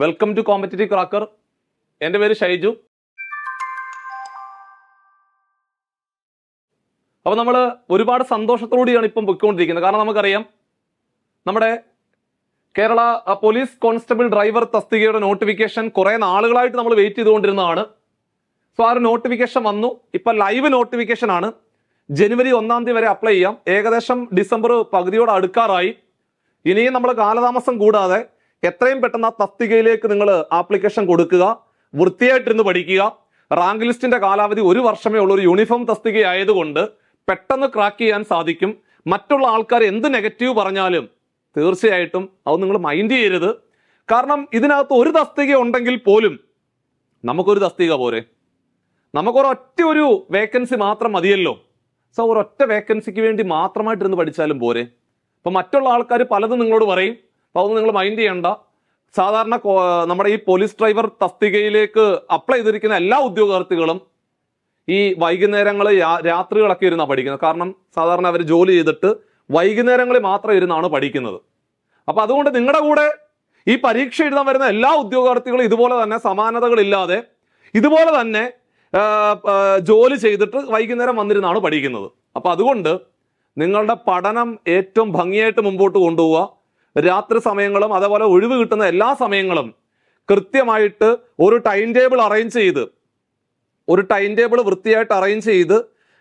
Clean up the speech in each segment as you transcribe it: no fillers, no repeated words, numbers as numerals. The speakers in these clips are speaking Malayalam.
Welcome to competitive cracker. എൻ്റെ പേര് ഷൈജു. അപ്പോൾ നമ്മൾ ഒരുപാട് സന്തോഷത്തോടെയാണ് ഇപ്പം പൊയ്ക്കൊണ്ടിരിക്കുന്നത്. കാരണം നമുക്കറിയാം നമ്മുടെ കേരള പോലീസ് കോൺസ്റ്റബിൾ ഡ്രൈവർ തസ്തികയുടെ നോട്ടിഫിക്കേഷൻ കുറേ നാളുകളായിട്ട് നമ്മൾ വെയിറ്റ് ചെയ്തുകൊണ്ടിരുന്നതാണ്. സോ ആ ഒരു നോട്ടിഫിക്കേഷൻ വന്നു. ഇപ്പം ലൈവ് നോട്ടിഫിക്കേഷൻ ആണ്. ജനുവരി 1-ാം തീയതി വരെ അപ്ലൈ ചെയ്യാം. ഏകദേശം ഡിസംബർ പകുതിയോട് അടുക്കാറായി. ഇനിയും നമ്മൾ കാലതാമസം കൂടാതെ എത്രയും പെട്ടെന്ന് ആ തസ്തികയിലേക്ക് നിങ്ങൾ ആപ്ലിക്കേഷൻ കൊടുക്കുക. വൃത്തിയായിട്ടിരുന്ന് പഠിക്കുക. റാങ്ക് ലിസ്റ്റിന്റെ കാലാവധി 1 വർഷമേ ഉള്ളൂ. ഒരു യൂണിഫോം തസ്തിക ആയതുകൊണ്ട് പെട്ടെന്ന് ക്രാക്ക് ചെയ്യാൻ സാധിക്കും. മറ്റുള്ള ആൾക്കാർ എന്ത് നെഗറ്റീവ് പറഞ്ഞാലും തീർച്ചയായിട്ടും അത് നിങ്ങൾ മൈൻഡ് ചെയ്യരുത്. കാരണം ഇതിനകത്ത് ഒരു തസ്തിക ഉണ്ടെങ്കിൽ പോലും നമുക്കൊരു തസ്തിക പോരെ, നമുക്കൊരൊറ്റ ഒരു വേക്കൻസി മാത്രം മതിയല്ലോ. സോ ഒരൊറ്റ വേക്കൻസിക്ക് വേണ്ടി മാത്രമായിട്ടിരുന്ന് പഠിച്ചാലും പോരെ. അപ്പം മറ്റുള്ള ആൾക്കാർ പലതും നിങ്ങളോട് പറയും. അപ്പോൾ അതൊന്നും നിങ്ങൾ മൈൻഡ് ചെയ്യണ്ട. സാധാരണ നമ്മുടെ ഈ പോലീസ് ഡ്രൈവർ തസ്തികയിലേക്ക് അപ്ലൈ ചെയ്തിരിക്കുന്ന എല്ലാ ഉദ്യോഗാർത്ഥികളും ഈ വൈകുന്നേരങ്ങൾ രാത്രികളൊക്കെ ഇരുന്നാണ് പഠിക്കുന്നത്. കാരണം സാധാരണ അവർ ജോലി ചെയ്തിട്ട് വൈകുന്നേരങ്ങളിൽ മാത്രം ഇരുന്നാണ് പഠിക്കുന്നത്. അപ്പം അതുകൊണ്ട് നിങ്ങളുടെ കൂടെ ഈ പരീക്ഷ എഴുതാൻ വരുന്ന എല്ലാ ഉദ്യോഗാർത്ഥികളും ഇതുപോലെ തന്നെ സമാനതകളില്ലാതെ ഇതുപോലെ തന്നെ ജോലി ചെയ്തിട്ട് വൈകുന്നേരം വന്നിരുന്നാണ് പഠിക്കുന്നത്. അപ്പം അതുകൊണ്ട് നിങ്ങളുടെ പഠനം ഏറ്റവും ഭംഗിയായിട്ട് മുമ്പോട്ട് കൊണ്ടുപോവുക. രാത്രി സമയങ്ങളും അതേപോലെ ഒഴിവ് കിട്ടുന്ന എല്ലാ സമയങ്ങളും കൃത്യമായിട്ട് ഒരു ടൈം ടേബിൾ വൃത്തിയായിട്ട് അറേഞ്ച് ചെയ്ത്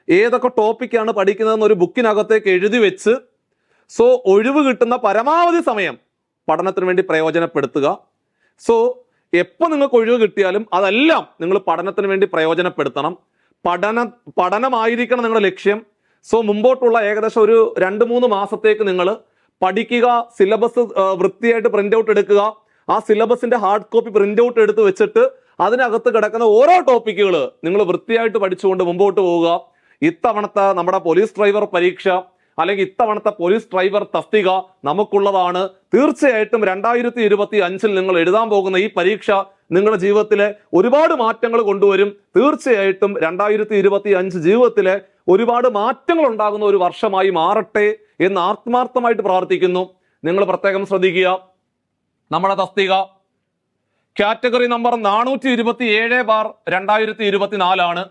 ഏതൊക്കെ ടോപ്പിക്കാണ് പഠിക്കുന്നതെന്ന് ഒരു ബുക്കിനകത്തേക്ക് എഴുതി വെച്ച് സോ ഒഴിവ് കിട്ടുന്ന പരമാവധി സമയം പഠനത്തിന് വേണ്ടി പ്രയോജനപ്പെടുത്തുക. സോ എപ്പോൾ നിങ്ങൾക്ക് ഒഴിവ് കിട്ടിയാലും അതെല്ലാം നിങ്ങൾ പഠനത്തിന് വേണ്ടി പ്രയോജനപ്പെടുത്തണം. പഠനമായിരിക്കണം നിങ്ങളുടെ ലക്ഷ്യം. സോ മുമ്പോട്ടുള്ള ഏകദേശം ഒരു 2-3 മാസത്തേക്ക് നിങ്ങൾ പഠിക്കുക. സിലബസ് വൃത്തിയായിട്ട് പ്രിന്റ് ഔട്ട് എടുക്കുക. ആ സിലബസിന്റെ ഹാർഡ് കോപ്പി പ്രിന്റ് ഔട്ട് എടുത്ത് വെച്ചിട്ട് അതിനകത്ത് കിടക്കുന്ന ഓരോ ടോപ്പിക്കുകൾ നിങ്ങൾ വൃത്തിയായിട്ട് പഠിച്ചുകൊണ്ട് മുമ്പോട്ട് പോവുക. ഇത്തവണത്തെ നമ്മുടെ പോലീസ് ഡ്രൈവർ പരീക്ഷ അല്ലെങ്കിൽ ഇത്തവണത്തെ പോലീസ് ഡ്രൈവർ തസ്തിക നമുക്കുള്ളതാണ്. തീർച്ചയായിട്ടും 2025 നിങ്ങൾ എഴുതാൻ പോകുന്ന ഈ പരീക്ഷ നിങ്ങളുടെ ജീവിതത്തിലെ ഒരുപാട് മാറ്റങ്ങൾ കൊണ്ടുവരും. തീർച്ചയായിട്ടും 2025 ജീവിതത്തിലെ ഒരുപാട് മാറ്റങ്ങൾ ഉണ്ടാകുന്ന ഒരു വർഷമായി മാറട്ടെ എന്ന് ആത്മാർത്ഥമായിട്ട് പ്രാർത്ഥിക്കുന്നു. നിങ്ങൾ പ്രത്യേകം ശ്രദ്ധിക്കുക. നമ്മുടെ തസ്തിക കാറ്റഗറി നമ്പർ 427/2024 ആണ്.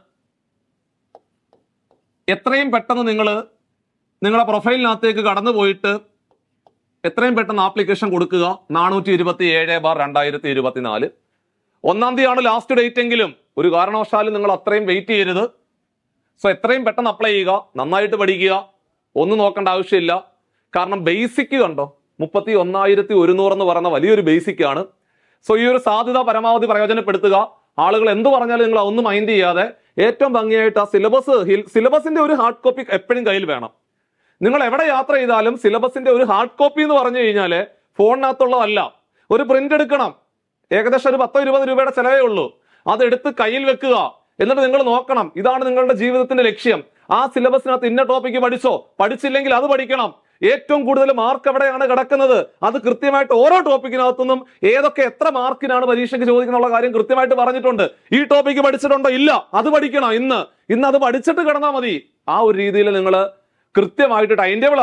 എത്രയും പെട്ടെന്ന് നിങ്ങളുടെ പ്രൊഫൈലിനകത്തേക്ക് കടന്നു പോയിട്ട് എത്രയും പെട്ടെന്ന് ആപ്ലിക്കേഷൻ കൊടുക്കുക. 427/2024 1-ാം തീയതിയാണ് ലാസ്റ്റ് ഡേറ്റ് എങ്കിലും ഒരു കാരണവശാലും നിങ്ങൾ അത്രയും വെയിറ്റ് ചെയ്യരുത്. സോ എത്രയും പെട്ടെന്ന് അപ്ലൈ ചെയ്യുക. നന്നായിട്ട് പഠിക്കുക. ഒന്നും നോക്കേണ്ട ആവശ്യമില്ല. കാരണം ബേസിക് കണ്ടോ 31,100 എന്ന് പറയുന്ന വലിയൊരു ബേസിക് ആണ്. സോ ഈ ഒരു സാധ്യത പരമാവധി പ്രയോജനപ്പെടുത്തുക. ആളുകൾ എന്ത് പറഞ്ഞാലും നിങ്ങൾ ഒന്നും മൈൻഡ് ചെയ്യാതെ ഏറ്റവും ഭംഗിയായിട്ട് ആ സിലബസിന്റെ ഒരു ഹാർഡ് കോപ്പി എപ്പോഴും കയ്യിൽ വേണം. നിങ്ങൾ എവിടെ യാത്ര ചെയ്താലും സിലബസിന്റെ ഒരു ഹാർഡ് കോപ്പി എന്ന് പറഞ്ഞു കഴിഞ്ഞാൽ ഫോണിനകത്തുള്ളതല്ല, ഒരു പ്രിന്റ് എടുക്കണം. ഏകദേശം ഒരു 10-20 രൂപയുടെ ചെലവേ ഉള്ളൂ. അതെടുത്ത് കയ്യിൽ വെക്കുക. എന്നിട്ട് നിങ്ങൾ നോക്കണം, ഇതാണ് നിങ്ങളുടെ ജീവിതത്തിന്റെ ലക്ഷ്യം. ആ സിലബസിനകത്ത് ഇന്ന ടോപ്പിക്ക് പഠിച്ചില്ലെങ്കിൽ അത് പഠിക്കണം. ഏറ്റവും കൂടുതൽ മാർക്ക് എവിടെയാണ് കിടക്കുന്നത് അത് കൃത്യമായിട്ട് ഓരോ ടോപ്പിക്കിനകത്തുനിന്നും ഏതൊക്കെ എത്ര മാർക്കിനാണ് പരീക്ഷയ്ക്ക് ചോദിക്കുന്ന കാര്യം കൃത്യമായിട്ട് പറഞ്ഞിട്ടുണ്ട്. ഈ ടോപ്പിക്ക് പഠിച്ചിട്ടുണ്ടോ? ഇല്ല, അത് പഠിക്കണം. ഇന്ന് അത് പഠിച്ചിട്ട് കിടന്നാൽ മതി. ആ ഒരു രീതിയിൽ നിങ്ങൾ കൃത്യമായിട്ട് ടൈം ടേബിൾ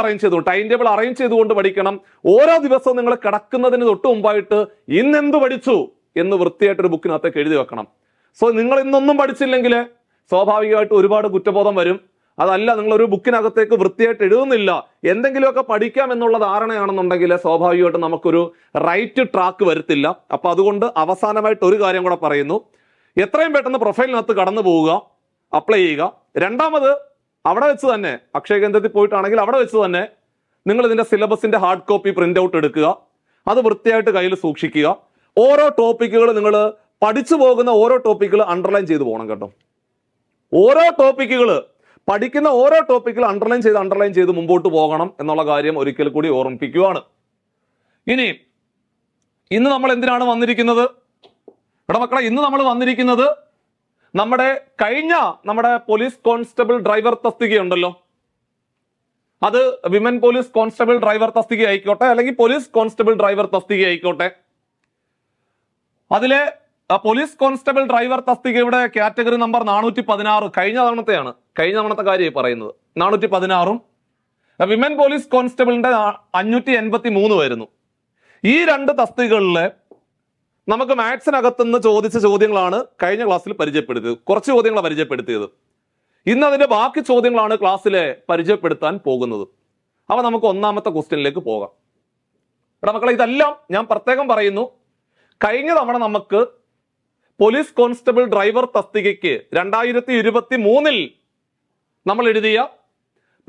അറേഞ്ച് ചെയ്തുകൊണ്ട് പഠിക്കണം. ഓരോ ദിവസവും നിങ്ങൾ കിടക്കുന്നതിന് തൊട്ട് മുമ്പായിട്ട് ഇന്നെന്ത് പഠിച്ചു എന്ന് വൃത്തിയായിട്ടൊരു ബുക്കിനകത്തേക്ക് എഴുതി വെക്കണം. സോ നിങ്ങൾ ഇന്നൊന്നും പഠിച്ചില്ലെങ്കിൽ സ്വാഭാവികമായിട്ട് ഒരുപാട് കുറ്റബോധം വരും. അതല്ല, നിങ്ങളൊരു ബുക്കിനകത്തേക്ക് വൃത്തിയായിട്ട് എഴുതുന്നില്ല, എന്തെങ്കിലുമൊക്കെ പഠിക്കാം എന്നുള്ള ധാരണയാണെന്നുണ്ടെങ്കിൽ സ്വാഭാവികമായിട്ടും നമുക്കൊരു റൈറ്റ് ട്രാക്ക് വരത്തില്ല. അപ്പൊ അതുകൊണ്ട് അവസാനമായിട്ട് ഒരു കാര്യം കൂടെ പറയുന്നു. എത്രയും പെട്ടെന്ന് പ്രൊഫൈലിനകത്ത് കടന്നു പോവുക, അപ്ലൈ ചെയ്യുക. രണ്ടാമത് അവിടെ വെച്ച് തന്നെ അക്ഷയ കേന്ദ്രത്തിൽ പോയിട്ടാണെങ്കിൽ അവിടെ വെച്ച് തന്നെ നിങ്ങൾ ഇതിന്റെ സിലബസിന്റെ ഹാർഡ് കോപ്പി പ്രിന്റ് ഔട്ട് എടുക്കുക. അത് വൃത്തിയായിട്ട് കയ്യിൽ സൂക്ഷിക്കുക. ഓരോ ടോപ്പിക്കുകൾ നിങ്ങൾ പഠിച്ചു പോകുന്ന ഓരോ ടോപ്പിക്കുകൾ അണ്ടർലൈൻ ചെയ്ത് പോകണം കേട്ടോ. പഠിക്കുന്ന ഓരോ ടോപ്പിക്കുകൾ അണ്ടർലൈൻ ചെയ്ത് മുമ്പോട്ട് പോകണം എന്നുള്ള കാര്യം ഒരിക്കൽ കൂടി ഓർമ്മിപ്പിക്കുകയാണ്. ഇന്ന് നമ്മൾ എന്തിനാണ് വന്നിരിക്കുന്നത്? മക്കളെ, ഇന്ന് നമ്മൾ വന്നിരിക്കുന്നത് നമ്മുടെ പോലീസ് കോൺസ്റ്റബിൾ ഡ്രൈവർ തസ്തികയുണ്ടല്ലോ, അത് വിമൻ പോലീസ് കോൺസ്റ്റബിൾ ഡ്രൈവർ തസ്തിക ആയിക്കോട്ടെ അല്ലെങ്കിൽ പോലീസ് കോൺസ്റ്റബിൾ ഡ്രൈവർ തസ്തിക ആയിക്കോട്ടെ, അതിലെ പോലീസ് കോൺസ്റ്റബിൾ ഡ്രൈവർ തസ്തികയുടെ കാറ്റഗറി നമ്പർ 416 കഴിഞ്ഞ തവണത്തെ കാര്യമായി പറയുന്നത്. 416 വിമൻ പോലീസ് കോൺസ്റ്റബിളിന്റെ 583 വരുന്നു. ഈ 2 തസ്തികകളിലെ നമുക്ക് മാത്സിനകത്തുനിന്ന് ചോദിച്ച ചോദ്യങ്ങളാണ് കഴിഞ്ഞ ക്ലാസ്സിൽ പരിചയപ്പെടുത്തിയത്. കുറച്ച് ചോദ്യങ്ങളാണ് പരിചയപ്പെടുത്തിയത്. ഇന്ന് അതിന്റെ ബാക്കി ചോദ്യങ്ങളാണ് ക്ലാസ്സിലെ പരിചയപ്പെടുത്താൻ പോകുന്നത്. അപ്പൊ നമുക്ക് ഒന്നാമത്തെ ക്വസ്റ്റ്യനിലേക്ക് പോകാം. ഇവിടെ മക്കളെ, ഇതെല്ലാം ഞാൻ പ്രത്യേകം പറയുന്നു. കഴിഞ്ഞ തവണ നമുക്ക് പോലീസ് കോൺസ്റ്റബിൾ ഡ്രൈവർ തസ്തികയ്ക്ക് 2023 നമ്മൾ എഴുതിയ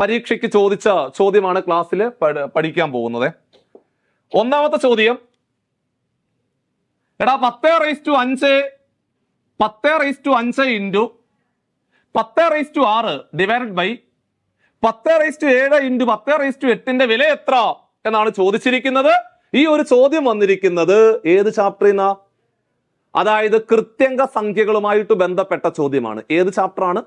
പരീക്ഷയ്ക്ക് ചോദിച്ച ചോദ്യമാണ് ക്ലാസ്സിൽ പഠിക്കാൻ പോകുന്നത്. ഒന്നാമത്തെ ചോദ്യം, എടാ 10⁵5 ഇൻറ്റു 10⁶ ഡിവൈഡഡ് ബൈ 10�7 ഇൻറ്റു 10�8ന്റെ വില എത്ര എന്നാണ് ചോദിച്ചിരിക്കുന്നത്. ഈ ഒരു ചോദ്യം വന്നിരിക്കുന്നത് ഏത് ചാപ്റ്ററിനാ? അതായത് കൃത്യംഗ സംഖ്യകളുമായിട്ട് ബന്ധപ്പെട്ട ചോദ്യമാണ്. ഏത് ചാപ്റ്ററാണ്?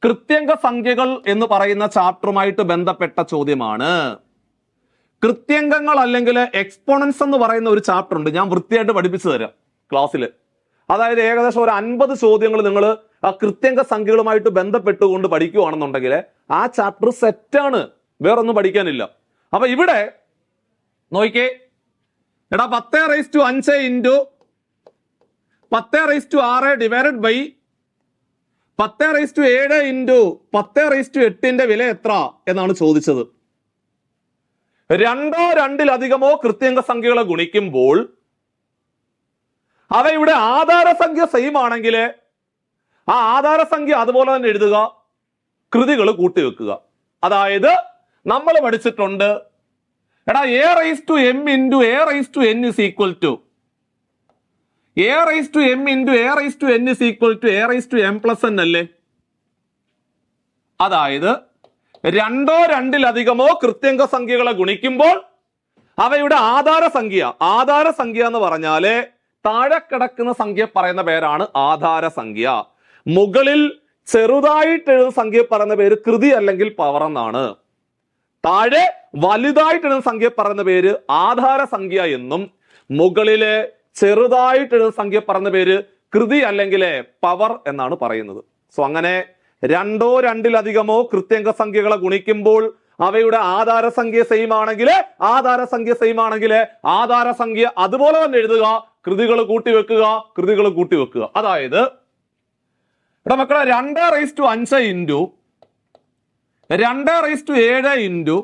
കൃത്യംഗ സംഖ്യകൾ എന്ന് പറയുന്ന ചാപ്റ്ററുമായിട്ട് ബന്ധപ്പെട്ട ചോദ്യമാണ്. കൃത്യംഗങ്ങൾ അല്ലെങ്കിൽ എക്സ്പോണൻസ് എന്ന് പറയുന്ന ഒരു ചാപ്റ്റർ ഉണ്ട്. ഞാൻ വൃത്തിയായിട്ട് പഠിപ്പിച്ചു തരാം ക്ലാസ്സിൽ. അതായത് ഏകദേശം ഒരു 50 ചോദ്യങ്ങൾ നിങ്ങൾ ആ കൃത്യംഗ സംഖ്യകളുമായിട്ട് ബന്ധപ്പെട്ടുകൊണ്ട് പഠിക്കുകയാണെന്നുണ്ടെങ്കിൽ ആ ചാപ്റ്റർ സെറ്റാണ്, വേറൊന്നും പഠിക്കാനില്ല. അപ്പൊ ഇവിടെ നോക്കിക്കേ, എടാ 10⁵5 ഇൻറ്റു 10�6 ഡിവൈഡഡ് ബൈ 10�7 ഇൻറ്റു 10�8ന്റെ വില എത്ര എന്നാണ് ചോദിച്ചത്. രണ്ടോ രണ്ടിലധികമോ കൃത്യംഗ സംഖ്യകളെ ഗുണിക്കുമ്പോൾ അവയുടെ ആധാരസംഖ്യ സെയിം ആണെങ്കിൽ ആ ആധാരസംഖ്യ അതുപോലെ തന്നെ എഴുതുക, കൃതികൾ കൂട്ടിവെക്കുക. അതായത് നമ്മൾ പഠിച്ചിട്ടുണ്ട്, എടാ a⁻m into a⁻n is equal to a⁻m into a⁻n is equal to a⁻m+n അല്ലേ? അതായത് രണ്ടോ രണ്ടിലധികമോ കൃത്യംഗ സംഖ്യകളെ ഗുണിക്കുമ്പോൾ അവയുടെ ആധാരസംഖ്യ എന്ന് പറഞ്ഞാല് താഴെ കിടക്കുന്ന സംഖ്യ പറയുന്ന പേരാണ് ആധാരസംഖ്യ. മുകളിൽ ചെറുതായിട്ട് എഴുതുന്ന സംഖ്യ പറയുന്ന പേര് കൃതി അല്ലെങ്കിൽ പവർ എന്നാണ്. താഴെ വലുതായിട്ട് എഴുതുന്ന സംഖ്യ പറയുന്ന പേര് ആധാരസംഖ്യ എന്നും മുകളിലെ ചെറുതായിട്ട് എഴുതുന്ന സംഖ്യ പറയുന്ന പേര് കൃതി അല്ലെങ്കിൽ പവർ എന്നാണ് പറയുന്നത്. സോ അങ്ങനെ രണ്ടോ രണ്ടിലധികമോ കൃത്യംഗ സംഖ്യകളെ ഗുണിക്കുമ്പോൾ അവയുടെ ആധാരസംഖ്യ സെയിം ആണെങ്കിൽ ആധാരസംഖ്യ അതുപോലെ തന്നെ എഴുതുക, കൃതികൾ കൂട്ടിവെക്കുക. അതായത് ഇവിടെ മക്കളെ 2⁵5 ഇൻറ്റു 2�7 ഇൻറ്റു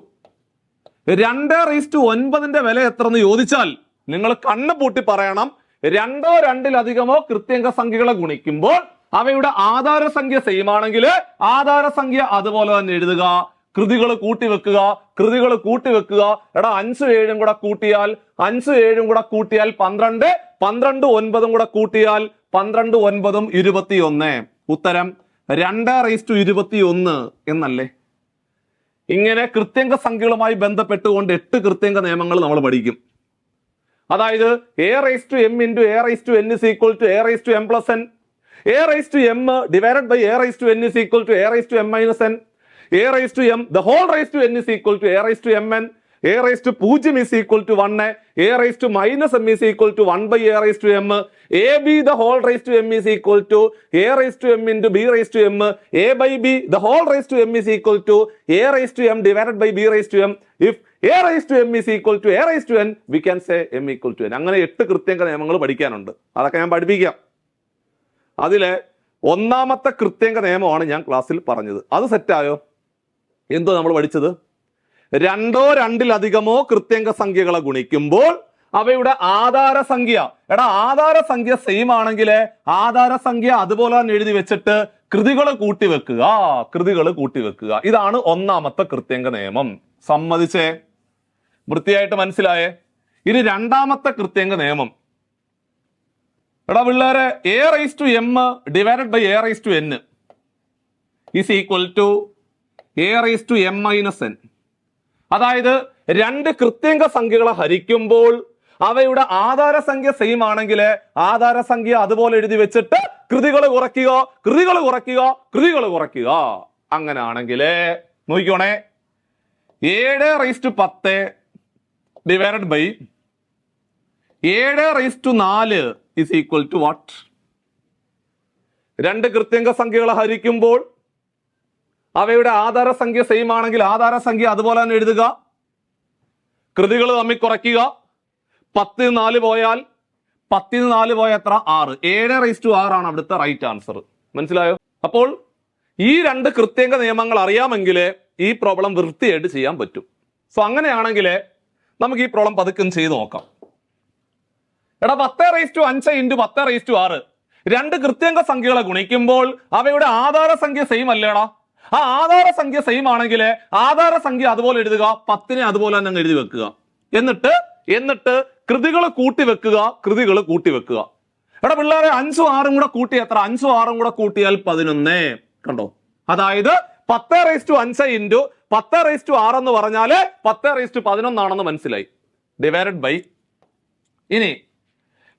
2�9ന്റെ വില എത്ര എന്ന് ചോദിച്ചാൽ നിങ്ങൾ കണ്ണ് പൂട്ടി പറയണം. രണ്ടോ രണ്ടിലധികമോ കൃത്യംഗ സംഖ്യകളെ ഗുണിക്കുമ്പോൾ അവയുടെ ആധാരസംഖ്യ സെയിം ആണെങ്കിൽ ആധാരസംഖ്യ അതുപോലെ തന്നെ എഴുതുക, കൃതികൾ കൂട്ടിവെക്കുക. എടാ 5 7 കൂടെ കൂട്ടിയാൽ 12, 12 9 കൂടെ കൂട്ടിയാൽ 12 9 21. ഉത്തരം 2:21 എന്നല്ലേ? ഇങ്ങനെ കൃത്യംഗ സംഖ്യകളുമായി ബന്ധപ്പെട്ടുകൊണ്ട് 8 കൃത്യംഗ നിയമങ്ങൾ നമ്മൾ പഠിക്കും. അതായത് a⁻m into a⁻n is equal to a⁻m+n, a⁻m divided by a⁻n is equal to a⁻m-n, a⁻m the whole raised to n is equal to a⁻mn, a⁻0 is equal to 1, a⁻m is equal to 1 by a⁻m, ab the whole raised to m is equal to a⁻m into b⁻m, a by b the whole raised to m is equal to a⁻m divided by b⁻m. If a⁻m is equal to a⁻n, we can say m equal to n. അങ്ങനെ 8 കൃത്യംഗ നിയമങ്ങൾ പഠിക്കാനുണ്ട്. അതൊക്കെ ഞാൻ പഠിപ്പിക്കാം. അതിലെ ഒന്നാമത്തെ കൃത്യംഗ നിയമമാണ് ഞാൻ ക്ലാസ്സിൽ പറഞ്ഞത്. അത് സെറ്റായോ? എന്തോ നമ്മൾ പഠിച്ചത്? രണ്ടോ രണ്ടിലധികമോ കൃത്യംഗ സംഖ്യകളെ ഗുണിക്കുമ്പോൾ അവയുടെ ആധാരസംഖ്യ സെയിം ആണെങ്കിൽ ആധാരസംഖ്യ അതുപോലെ തന്നെ എഴുതി വെച്ചിട്ട് കൃതികൾ കൂട്ടിവെക്കുക. ഇതാണ് ഒന്നാമത്തെ കൃത്യംഗ നിയമം. സമ്മതിച്ചേ? വൃത്തിയായിട്ട് മനസ്സിലായേ? ഇനി രണ്ടാമത്തെ കൃത്യംഗ നിയമം, എടാ പിള്ളേരെ a⁻m divided by a⁻n is equal to a⁻m-n. അതായത് രണ്ട് കൃത്യംഗ സംഖ്യകളെ ഹരിക്കുമ്പോൾ അവയുടെ ആധാരസംഖ്യ സെയിം ആണെങ്കിൽ ആധാരസംഖ്യ അതുപോലെ എഴുതി വെച്ചിട്ട് കൃതികൾ കുറയ്ക്കുക. അങ്ങനെയാണെങ്കിൽ നോക്കിക്കോണേ, 7⁻10 divided by 7⁴ is equal to what? രണ്ട് കൃത്യംഗ സംഖ്യകളെ ഹരിക്കുമ്പോൾ അവയുടെ ആധാരസംഖ്യ സെയിം ആണെങ്കിൽ ആധാരസംഖ്യ അതുപോലെ തന്നെ എഴുതുക, കൃതികൾ തമ്മിൽ കുറയ്ക്കുക. 10 4 പോയാൽ 10 4 പോയ എത്ര? 6. 7/6 ആണ് അവിടുത്തെ റൈറ്റ് ആൻസർ. മനസ്സിലായോ? അപ്പോൾ ഈ രണ്ട് കൃത്യങ്ക നിയമങ്ങൾ അറിയാമെങ്കിൽ ഈ പ്രോബ്ലം വൃത്തിയായിട്ട് ചെയ്യാൻ പറ്റും. സോ അങ്ങനെയാണെങ്കിൽ നമുക്ക് ഈ പ്രോബ്ലം പതുക്കെ ചെയ്ത് നോക്കാം. എടാ 10⁵ ഇൻറ്റു 10�6 രണ്ട് കൃത്യങ്ക സംഖ്യകളെ ഗുണിക്കുമ്പോൾ അവയുടെ ആധാര സംഖ്യ സെയിം അല്ലേടാ? ആ ആധാര സംഖ്യ സെയിം ആണെങ്കിൽ ആധാര സംഖ്യ അതുപോലെ എഴുതുക, 10നെ അതുപോലെ തന്നെ എഴുതി വെക്കുക. എന്നിട്ട് കൃതികൾ കൂട്ടി വെക്കുക. എടാ പിള്ളേരെ 5ഉം 6ഉം കൂടെ കൂട്ടി എത്ര? 5ഉം 6ഉം കൂടെ കൂട്ടിയാൽ 11. കണ്ടോ? അതായത് 10⁵ ഇൻറ്റു 10�6 എന്ന് പറഞ്ഞാല് 10⁻11 ആണെന്ന് മനസ്സിലായി. ഡിവൈഡഡ് ബൈ ഇനി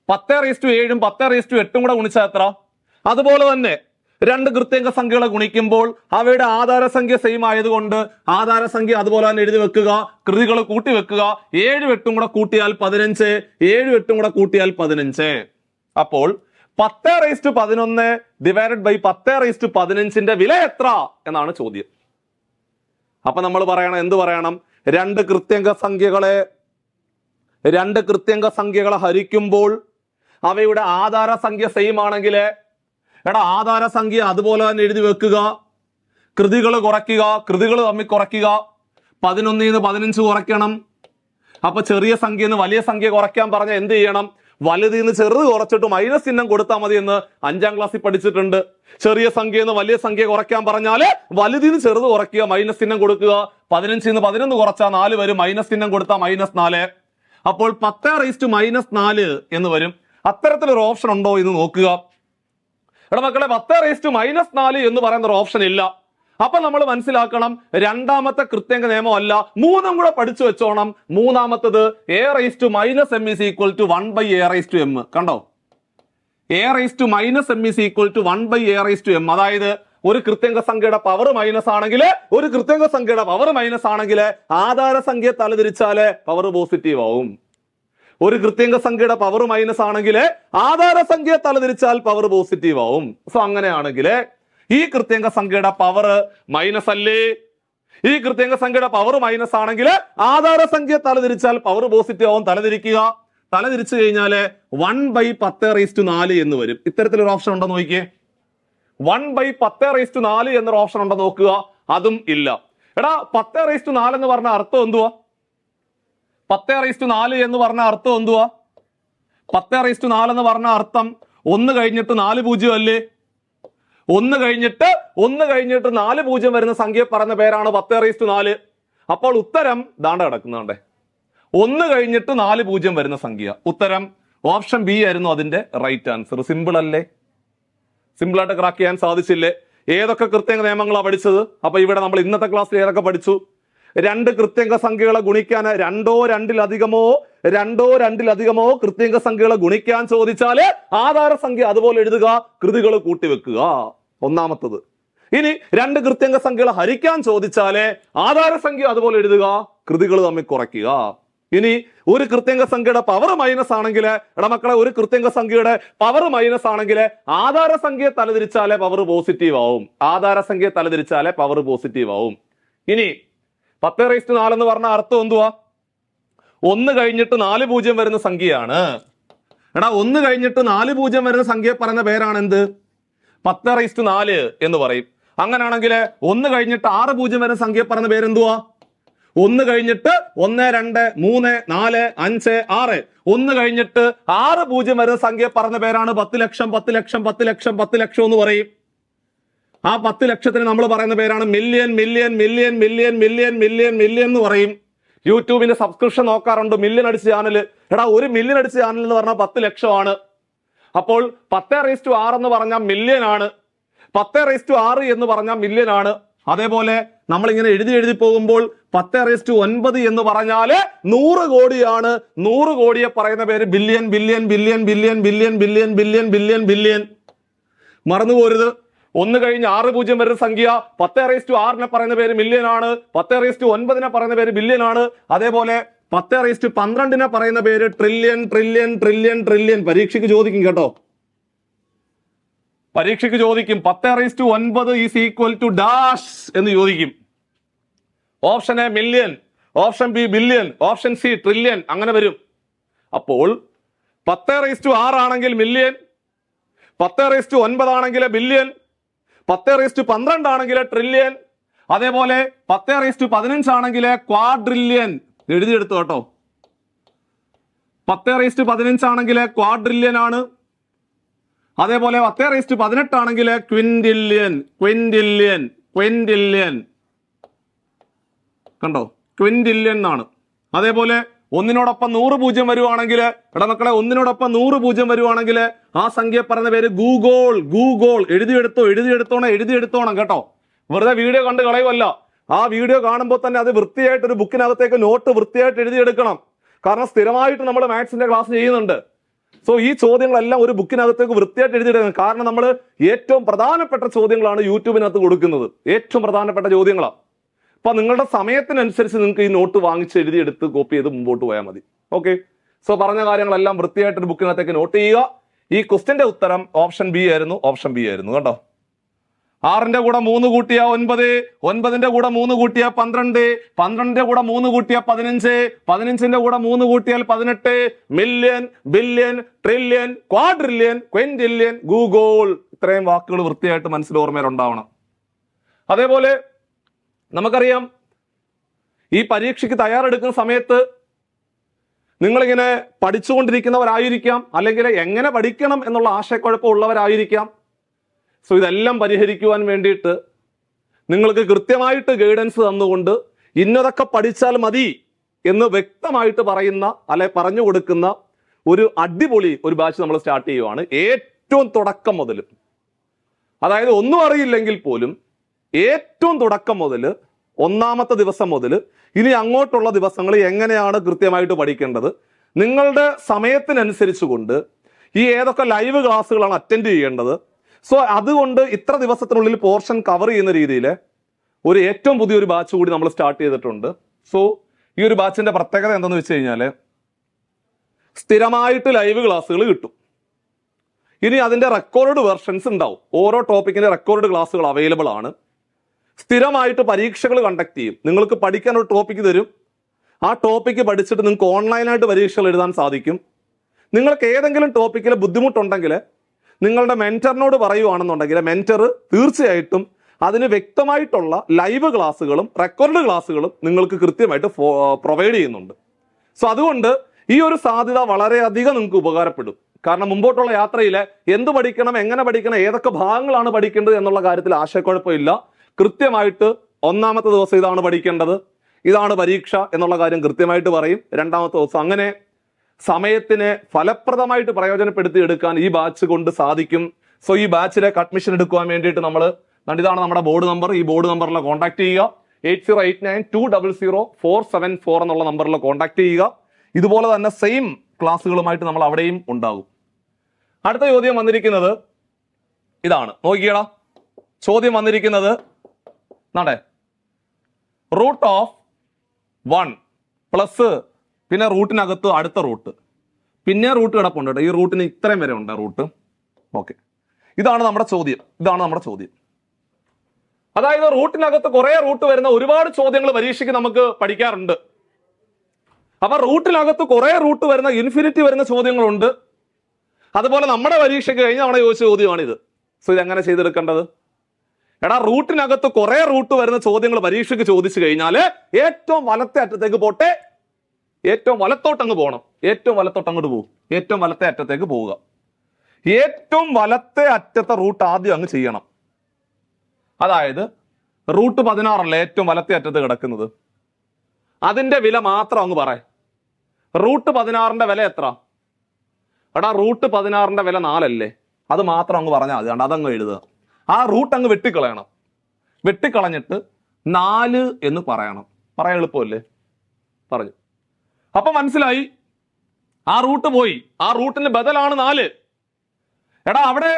10⁻7ഉം 10⁻8ഉം കൂടെ ഗുണിച്ചാൽ എത്ര? അതുപോലെ തന്നെ രണ്ട് കൃത്യങ്ക സംഖ്യകളെ ഗുണിക്കുമ്പോൾ അവയുടെ ആധാര സംഖ്യ സെയിം ആയതുകൊണ്ട് ആധാര സംഖ്യ അതുപോലെ തന്നെ എഴുതി വെക്കുക, കൃതികൾ കൂട്ടി വെക്കുക. 7ഉം 8ഉം കൂടെ കൂട്ടിയാൽ 15, 7ഉം 8ഉം കൂടെ കൂട്ടിയാൽ 15. അപ്പോൾ 10⁻11 ഡിവൈഡഡ് ബൈ 10⁻15ന്റെ വില എത്ര എന്നാണ് ചോദ്യം. അപ്പൊ നമ്മൾ പറയണം, എന്ത് പറയണം? രണ്ട് കൃത്യങ്ക സംഖ്യകളെ ഹരിക്കുമ്പോൾ അവയുടെ ആധാര സംഖ്യ സെയിം ആണെങ്കിൽ എടാ ആധാര സംഖ്യ അതുപോലെ തന്നെ എഴുതി വെക്കുക, കൃതികൾ തമ്മിൽ കുറയ്ക്കുക. 11 ന്ന് 15 കുറയ്ക്കണം. അപ്പൊ ചെറിയ സംഖ്യ നിന്ന് വലിയ സംഖ്യ കുറയ്ക്കാൻ പറഞ്ഞാൽ എന്ത് ചെയ്യണം? വലുതിൽ നിന്ന് ചെറുത് കുറച്ചിട്ട് മൈനസ് ചിഹ്നം കൊടുത്താൽ മതി എന്ന് 5ാം ക്ലാസ്സിൽ പഠിച്ചിട്ടുണ്ട്. ചെറിയ സംഖ്യ നിന്ന് വലിയ സംഖ്യ കുറയ്ക്കാൻ പറഞ്ഞാല് വലുതിൽ നിന്ന് ചെറുത് കുറയ്ക്കുക, മൈനസ് ചിഹ്നം കൊടുക്കുക. 15 ന്ന് 11 കുറച്ചാൽ 4 വരും, മൈനസ് ചിഹ്നം കൊടുത്താൽ -4. അപ്പോൾ 10⁻4 എന്ന് വരും. അത്തരത്തിലൊരു ഓപ്ഷൻ ഉണ്ടോ എന്ന് നോക്കുക. എടാ മക്കളെ 10⁻4 എന്ന് പറയുന്ന ഒരു ഓപ്ഷൻ ഇല്ല. അപ്പൊ നമ്മൾ മനസ്സിലാക്കണം, രണ്ടാമത്തെ കൃത്യങ്ക നിയമം അല്ല, 3ഉം കൂടെ പഠിച്ചു വെച്ചോണം. മൂന്നാമത്തത് a⁻m = 1/a⁻m. കണ്ടോ? a⁻m = 1/a⁻m. അതായത് ഒരു കൃത്യങ്ക സംഖ്യയുടെ പവർ മൈനസ് ആണെങ്കിൽ ആധാര സംഖ്യ തലതിരിച്ചാല് പവർ പോസിറ്റീവ് ആവും. ഒരു കൃത്യങ്ക സംഖ്യയുടെ പവർ മൈനസ് ആണെങ്കിൽ ആധാര സംഖ്യ തലതിരിച്ചാൽ പവർ പോസിറ്റീവ് ആവും. സോ അങ്ങനെയാണെങ്കിൽ ഈ കൃത്യങ്ക സംഖ്യയുടെ പവർ മൈനസ് അല്ലേ? ഈ കൃത്യങ്ക സംഖ്യയുടെ പവർ മൈനസ് ആണെങ്കിൽ ആധാര സംഖ്യ തലതിരിച്ചാൽ പവർ പോസിറ്റീവ് ആവും. തലതിരിച്ചു കഴിഞ്ഞാല് 1/10⁴ എന്ന് വരും. ഇത്തരത്തിലൊരു ഓപ്ഷൻ ഉണ്ടോ നോക്കിയേ. 1/10⁴ എന്നൊരു ഓപ്ഷൻ ഉണ്ടോ നോക്കുക. അതും ഇല്ല. എടാ 10⁴ എന്ന് പറഞ്ഞ അർത്ഥം എന്തുവാ? 10⁴ എന്ന് പറഞ്ഞ അർത്ഥം എന്തുവാ? 10⁴ എന്ന് പറഞ്ഞ അർത്ഥം 1 കഴിഞ്ഞിട്ട് 4 പൂജ്യം അല്ലേ? 1 കഴിഞ്ഞിട്ട് 4 പൂജ്യം വരുന്ന സംഖ്യ പറഞ്ഞ പേരാണ് 10⁴. അപ്പോൾ ഉത്തരം ദാണ്ട കിടക്കുന്നുണ്ടേ, 1 കഴിഞ്ഞിട്ട് 4 പൂജ്യം വരുന്ന സംഖ്യ. ഉത്തരം ഓപ്ഷൻ ബി ആയിരുന്നു അതിന്റെ റൈറ്റ് ആൻസർ. സിമ്പിൾ അല്ലേ? സിമ്പിളായിട്ട് ക്രാക്ക് ചെയ്യാൻ സാധിച്ചില്ലേ? ഏതൊക്കെ കൃത്യങ്ക നിയമങ്ങളാണ് പഠിച്ചത്? അപ്പൊ ഇവിടെ നമ്മൾ ഇന്നത്തെ ക്ലാസ്സിൽ ഏതൊക്കെ പഠിച്ചു? രണ്ട് കൃത്യങ്ക സംഖ്യകളെ ഗുണിക്കാൻ രണ്ടോ രണ്ടിലധികമോ കൃത്യങ്ക സംഖ്യകളെ ഗുണിക്കാൻ ചോദിച്ചാല് ആധാര സംഖ്യ അതുപോലെ എഴുതുക, കൃതികൾ കൂട്ടിവെക്കുക. ഒന്നാമത്തത്. ഇനി രണ്ട് കൃത്യങ്ക സംഖ്യകളെ ഹരിക്കാൻ ചോദിച്ചാല് ആധാര സംഖ്യ അതുപോലെ എഴുതുക, കൃതികൾ തമ്മിൽ കുറയ്ക്കുക. ഇനി ഒരു കൃത്യങ്ക സംഖ്യയുടെ പവർ മൈനസ് ആണെങ്കിൽ മക്കളെ ഒരു കൃത്യങ്ക സംഖ്യയുടെ പവർ മൈനസ് ആണെങ്കിൽ ആധാര സംഖ്യ തലതിരിച്ചാലേ പവർ പോസിറ്റീവ് ആവും. ഇനി 10⁻4 എന്ന് പറഞ്ഞ അർത്ഥം എന്തുവാ? 1 കഴിഞ്ഞിട്ട് 4 പൂജ്യം വരുന്ന സംഖ്യയാണ്. 1 കഴിഞ്ഞിട്ട് 4 പൂജ്യം വരുന്ന സംഖ്യ പറയുന്ന പേരാണ് എന്ത്? 10⁻4 എന്ന് പറയും. അങ്ങനെയാണെങ്കിൽ 1 കഴിഞ്ഞിട്ട് 6 പൂജ്യം വരുന്ന സംഖ്യ പറയുന്ന പേരെന്തുവാ? 1 കഴിഞ്ഞിട്ട് 1 2 3 4 5 6. 1 കഴിഞ്ഞിട്ട് 6 പൂജ്യം വരുന്ന സംഖ്യ പറഞ്ഞ പേരാണ് 10 ലക്ഷം എന്ന് പറയും. ആ 10 ലക്ഷത്തിന് നമ്മൾ പറയുന്ന പേരാണ് മില്യൺ എന്ന് പറയും. യൂട്യൂബിന്റെ സബ്സ്ക്രിപ്ഷൻ നോക്കാറുണ്ട്, മില്യൺ അടിച്ച ചാനൽ. ഒരു മില്യൺ അടിച്ച ചാനൽ എന്ന് പറഞ്ഞാൽ 10 ലക്ഷമാണ്. അപ്പോൾ 10⁻6 എന്ന് പറഞ്ഞാൽ മില്യൺ ആണ്, 10⁻6 എന്ന് പറഞ്ഞാൽ മില്യൺ ആണ്. അതേപോലെ നമ്മൾ ഇങ്ങനെ എഴുതി പോകുമ്പോൾ 10⁻9 എന്ന് പറഞ്ഞാല് 100 കോടിയാണ്. 100 കോടിയെ പറയുന്ന പേര് ബില്യൺ. മറന്നുപോരുത്. 1 കഴിഞ്ഞ് 6 പൂജ്യം വരുന്ന സംഖ്യ 10⁻6 പറയുന്ന പേര് മില്യൺ ആണ്, 10⁻9 പറയുന്ന പേര് ബില്യൺ ആണ്. അതേപോലെ 10⁻12 പറയുന്ന പേര് ട്രില്യൺ. പരീക്ഷയ്ക്ക് ചോദിക്കും കേട്ടോ, പരീക്ഷയ്ക്ക് ചോദിക്കും 10⁻9 ഈസ് ഈക്വൽ ടു ഡാഷ് എന്ന് ചോദിക്കും. Option A million, option B billion, option C trillion, അങ്ങനെ വരും. അപ്പോൾ 10⁻6 ആണെങ്കിൽ മില്യൺ, 10⁻9 ആണെങ്കിൽ ബില്യൺ, 10⁻12 ആണെങ്കിൽ ട്രില്യൺ, അതേപോലെ 10⁻15 ആണെങ്കിൽ ക്വാഡ്രില്യൺ. എഴുതിയെടുത്തു കേട്ടോ. 10⁻15 ആണെങ്കിൽ ക്വാഡ്രില്യൺ ആണ്. അതേപോലെ 10⁻18 ആണെങ്കിൽ ക്വിന്റില്യൺ. ക്വിന്റില്യൺ ക്വിന്റില്യൺ കണ്ടോ, ക്വിന്റില്യൺ എന്നാണ്. അതേപോലെ 1നോടൊപ്പം 100 പൂജ്യം വരുവാണെങ്കിൽ, എടാ മക്കളെ 1നോടൊപ്പം 100 പൂജ്യം വരുവാണെങ്കിൽ ആ സംഖ്യ പറയുന്ന പേര് ഗൂഗോൾ. ഗൂഗോൾ എഴുതിയെടുത്തോണം കേട്ടോ. വെറുതെ വീഡിയോ കണ്ട് കളയുമല്ല. ആ വീഡിയോ കാണുമ്പോൾ തന്നെ അത് വൃത്തിയായിട്ട് ഒരു ബുക്കിനകത്തേക്ക് നോട്ട് വൃത്തിയായിട്ട് എഴുതിയെടുക്കണം. കാരണം സ്ഥിരമായിട്ട് നമ്മൾ മാത്സിന്റെ ക്ലാസ് ചെയ്യുന്നുണ്ട്. സോ ഈ ചോദ്യങ്ങളെല്ലാം ഒരു ബുക്കിനകത്തേക്ക് വൃത്തിയായിട്ട് എഴുതിയെടുക്കണം. കാരണം നമ്മൾ ഏറ്റവും പ്രധാനപ്പെട്ട ചോദ്യങ്ങളാണ് യൂട്യൂബിനകത്ത് കൊടുക്കുന്നത്. ഏറ്റവും പ്രധാനപ്പെട്ട ചോദ്യങ്ങളാണ്. അപ്പൊ നിങ്ങളുടെ സമയത്തിനനുസരിച്ച് നിങ്ങൾക്ക് ഈ നോട്ട് വാങ്ങിച്ച് എഴുതിയെടുത്ത് കോപ്പി ചെയ്ത് മുമ്പോട്ട് പോയാൽ മതി. ഓക്കെ. സോ പറഞ്ഞ കാര്യങ്ങളെല്ലാം വൃത്തിയായിട്ട് ഒരു ബുക്കിനകത്തേക്ക് നോട്ട് ചെയ്യുക. ഈ ക്വസ്റ്റിന്റെ ഉത്തരം ഓപ്ഷൻ ബി ആയിരുന്നു കേട്ടോ. 6ന്റെ കൂടെ 3 കൂട്ടിയ 9, 9ന്റെ കൂടെ 3 കൂട്ടിയ 12, 12ന്റെ കൂടെ 3 കൂട്ടിയ 15, 15ന്റെ കൂടെ 3 കൂട്ടിയാൽ 18. Million, billion, trillion, quadrillion, quintillion, googol. ഇത്രയും വാക്കുകൾ വൃത്തിയായിട്ട് മനസ്സിൽ ഓർമ്മയിലുണ്ടാവണം. അതേപോലെ നമുക്കറിയാം, ഈ പരീക്ഷയ്ക്ക് തയ്യാറെടുക്കുന്ന സമയത്ത് നിങ്ങളിങ്ങനെ പഠിച്ചുകൊണ്ടിരിക്കുന്നവരായിരിക്കാം, അല്ലെങ്കിൽ എങ്ങനെ പഠിക്കണം എന്നുള്ള ആശയക്കുഴപ്പമുള്ളവരായിരിക്കാം. സോ ഇതെല്ലാം പരിഹരിക്കുവാൻ വേണ്ടിയിട്ട് നിങ്ങൾക്ക് കൃത്യമായിട്ട് ഗൈഡൻസ് തന്നുകൊണ്ട് ഇന്നതൊക്കെ പഠിച്ചാൽ മതി എന്ന് വ്യക്തമായിട്ട് പറയുന്ന, അല്ലെ പറഞ്ഞു കൊടുക്കുന്ന ഒരു അടിപൊളി ഒരു ബാച്ച് നമ്മൾ സ്റ്റാർട്ട് ചെയ്യുവാണ്. ഏറ്റവും തുടക്കം മുതൽ, അതായത് ഒന്നും അറിയില്ലെങ്കിൽ പോലും ഏറ്റവും തുടക്കം മുതൽ, 1ാമത്തെ ദിവസം മുതൽ ഇനി അങ്ങോട്ടുള്ള ദിവസങ്ങൾ എങ്ങനെയാണ് കൃത്യമായിട്ട് പഠിക്കേണ്ടത്, നിങ്ങളുടെ സമയത്തിനനുസരിച്ച് കൊണ്ട് ഈ ഏതൊക്കെ ലൈവ് ക്ലാസ്സുകളാണ് അറ്റൻഡ് ചെയ്യേണ്ടത്. സോ അതുകൊണ്ട് ഇത്ര ദിവസത്തിനുള്ളിൽ പോർഷൻ കവർ ചെയ്യുന്ന രീതിയിൽ ഒരു ഏറ്റവും പുതിയൊരു ബാച്ച് കൂടി നമ്മൾ സ്റ്റാർട്ട് ചെയ്തിട്ടുണ്ട്. സോ ഈ ഒരു ബാച്ചിന്റെ പ്രത്യേകത എന്താണെന്ന് വെച്ച് കഴിഞ്ഞാൽ സ്ഥിരമായിട്ട് ലൈവ് ക്ലാസ്സുകൾ കിട്ടും. ഇനി അതിന്റെ റെക്കോർഡ് വെർഷൻസ് ഉണ്ടാവും. ഓരോ ടോപ്പിക്കിന്റെ റെക്കോർഡ് ക്ലാസ്സുകൾ അവൈലബിൾ ആണ്. സ്ഥിരമായിട്ട് പരീക്ഷകൾ കണ്ടക്ട് ചെയ്യും. നിങ്ങൾക്ക് പഠിക്കാൻ ഒരു ടോപ്പിക്ക് തരും. ആ ടോപ്പിക്ക് പഠിച്ചിട്ട് നിങ്ങൾക്ക് ഓൺലൈനായിട്ട് പരീക്ഷകൾ എഴുതാൻ സാധിക്കും. നിങ്ങൾക്ക് ഏതെങ്കിലും ടോപ്പിക്കിൽ ബുദ്ധിമുട്ടുണ്ടെങ്കിൽ നിങ്ങളുടെ മെന്ററിനോട് പറയുവാണെന്നുണ്ടെങ്കിൽ മെന്റർ തീർച്ചയായിട്ടും അതിന് വ്യക്തമായിട്ടുള്ള ലൈവ് ക്ലാസ്സുകളും റെക്കോർഡ് ക്ലാസ്സുകളും നിങ്ങൾക്ക് കൃത്യമായിട്ട് പ്രൊവൈഡ് ചെയ്യുന്നുണ്ട്. സോ അതുകൊണ്ട് ഈ ഒരു സാധ്യത വളരെയധികം നിങ്ങൾക്ക് ഉപകാരപ്പെടും. കാരണം മുമ്പോട്ടുള്ള യാത്രയിൽ എന്ത് പഠിക്കണം, എങ്ങനെ പഠിക്കണം, ഏതൊക്കെ ഭാഗങ്ങളാണ് പഠിക്കേണ്ടത് എന്നുള്ള കാര്യത്തിൽ ആശയക്കുഴപ്പമില്ല. കൃത്യമായിട്ട് 1ാമത്തെ ദിവസം ഇതാണ് പഠിക്കേണ്ടത്, ഇതാണ് പരീക്ഷ എന്നുള്ള കാര്യം കൃത്യമായിട്ട് പറയും. 2ാമത്തെ ദിവസം അങ്ങനെ സമയത്തിനെ ഫലപ്രദമായിട്ട് പ്രയോജനപ്പെടുത്തി എടുക്കാൻ ഈ ബാച്ച് കൊണ്ട് സാധിക്കും. സോ ഈ ബാച്ചിലേക്ക് അഡ്മിഷൻ എടുക്കുവാൻ വേണ്ടിയിട്ട് ഇതാണ് നമ്മുടെ ബോർഡ് നമ്പർ. ഈ ബോർഡ് നമ്പറിൽ കോൺടാക്ട് ചെയ്യുക. 8089200474 എന്നുള്ള നമ്പറിൽ കോൺടാക്ട് ചെയ്യുക. ഇതുപോലെ തന്നെ സെയിം ക്ലാസ്സുകളുമായിട്ട് നമ്മൾ അവിടെയും ഉണ്ടാകും. അടുത്ത ചോദ്യം വന്നിരിക്കുന്നത് ഇതാണ്, നോക്കിയടാ. ചോദ്യം വന്നിരിക്കുന്നത് റൂട്ട് ഓഫ് 1 പ്ലസ് പിന്നെ റൂട്ടിനകത്ത് അടുത്ത റൂട്ട്, പിന്നെ റൂട്ട് കിടപ്പുണ്ട് കേട്ടോ. ഈ റൂട്ടിന് ഇത്രയും വരെ ഉണ്ട് റൂട്ട്. ഓക്കെ, ഇതാണ് നമ്മുടെ ചോദ്യം. അതായത് റൂട്ടിനകത്ത് കുറെ റൂട്ട് വരുന്ന ഒരുപാട് ചോദ്യങ്ങൾ പരീക്ഷയ്ക്ക് നമുക്ക് പഠിക്കാറുണ്ട്. അപ്പൊ റൂട്ടിനകത്ത് കുറെ റൂട്ട് വരുന്ന ഇൻഫിനിറ്റി വരുന്ന ചോദ്യങ്ങളുണ്ട്. അതുപോലെ നമ്മുടെ പരീക്ഷയ്ക്ക് കഴിഞ്ഞ തവണ ചോദിച്ച ചോദ്യമാണിത്. സോ ഇതെങ്ങനെ ചെയ്തെടുക്കേണ്ടത്? എടാ, റൂട്ടിനകത്ത് കുറെ റൂട്ട് വരുന്ന ചോദ്യങ്ങൾ പരീക്ഷയ്ക്ക് ചോദിച്ചു കഴിഞ്ഞാൽ ഏറ്റവും വലത്തെ അറ്റത്തേക്ക് പോട്ടെ, ഏറ്റവും വലത്തോട്ടങ്ങ് പോകണം. ഏറ്റവും വലത്തോട്ട് അങ്ങോട്ട് പോകും. ഏറ്റവും വലത്തെ അറ്റത്തേക്ക് പോവുക. ഏറ്റവും വലത്തെ അറ്റത്തെ റൂട്ട് ആദ്യം അങ്ങ് ചെയ്യണം. അതായത് റൂട്ട് 16 ഏറ്റവും വലത്തെ അറ്റത്ത് കിടക്കുന്നത്. അതിന്റെ വില മാത്രം അങ്ങ് പറയാം. റൂട്ട് 16ന്റെ വില എത്ര? എടാ, റൂട്ട് 16ന്റെ വില 4 അല്ലേ? അത് മാത്രം അങ്ങ് പറഞ്ഞാൽ മതി. അതങ്ങ് എഴുതുക. ആ റൂട്ട് അങ്ങ് വെട്ടിക്കളയണം. വെട്ടിക്കളഞ്ഞിട്ട് 4 എന്ന് പറയണം. പറയാൻ എളുപ്പമല്ലേ? പറഞ്ഞു. അപ്പൊ മനസ്സിലായി, ആ റൂട്ട് പോയി. ആ റൂട്ടിന് ബദലാണ് 4. എടാ, അവിടെ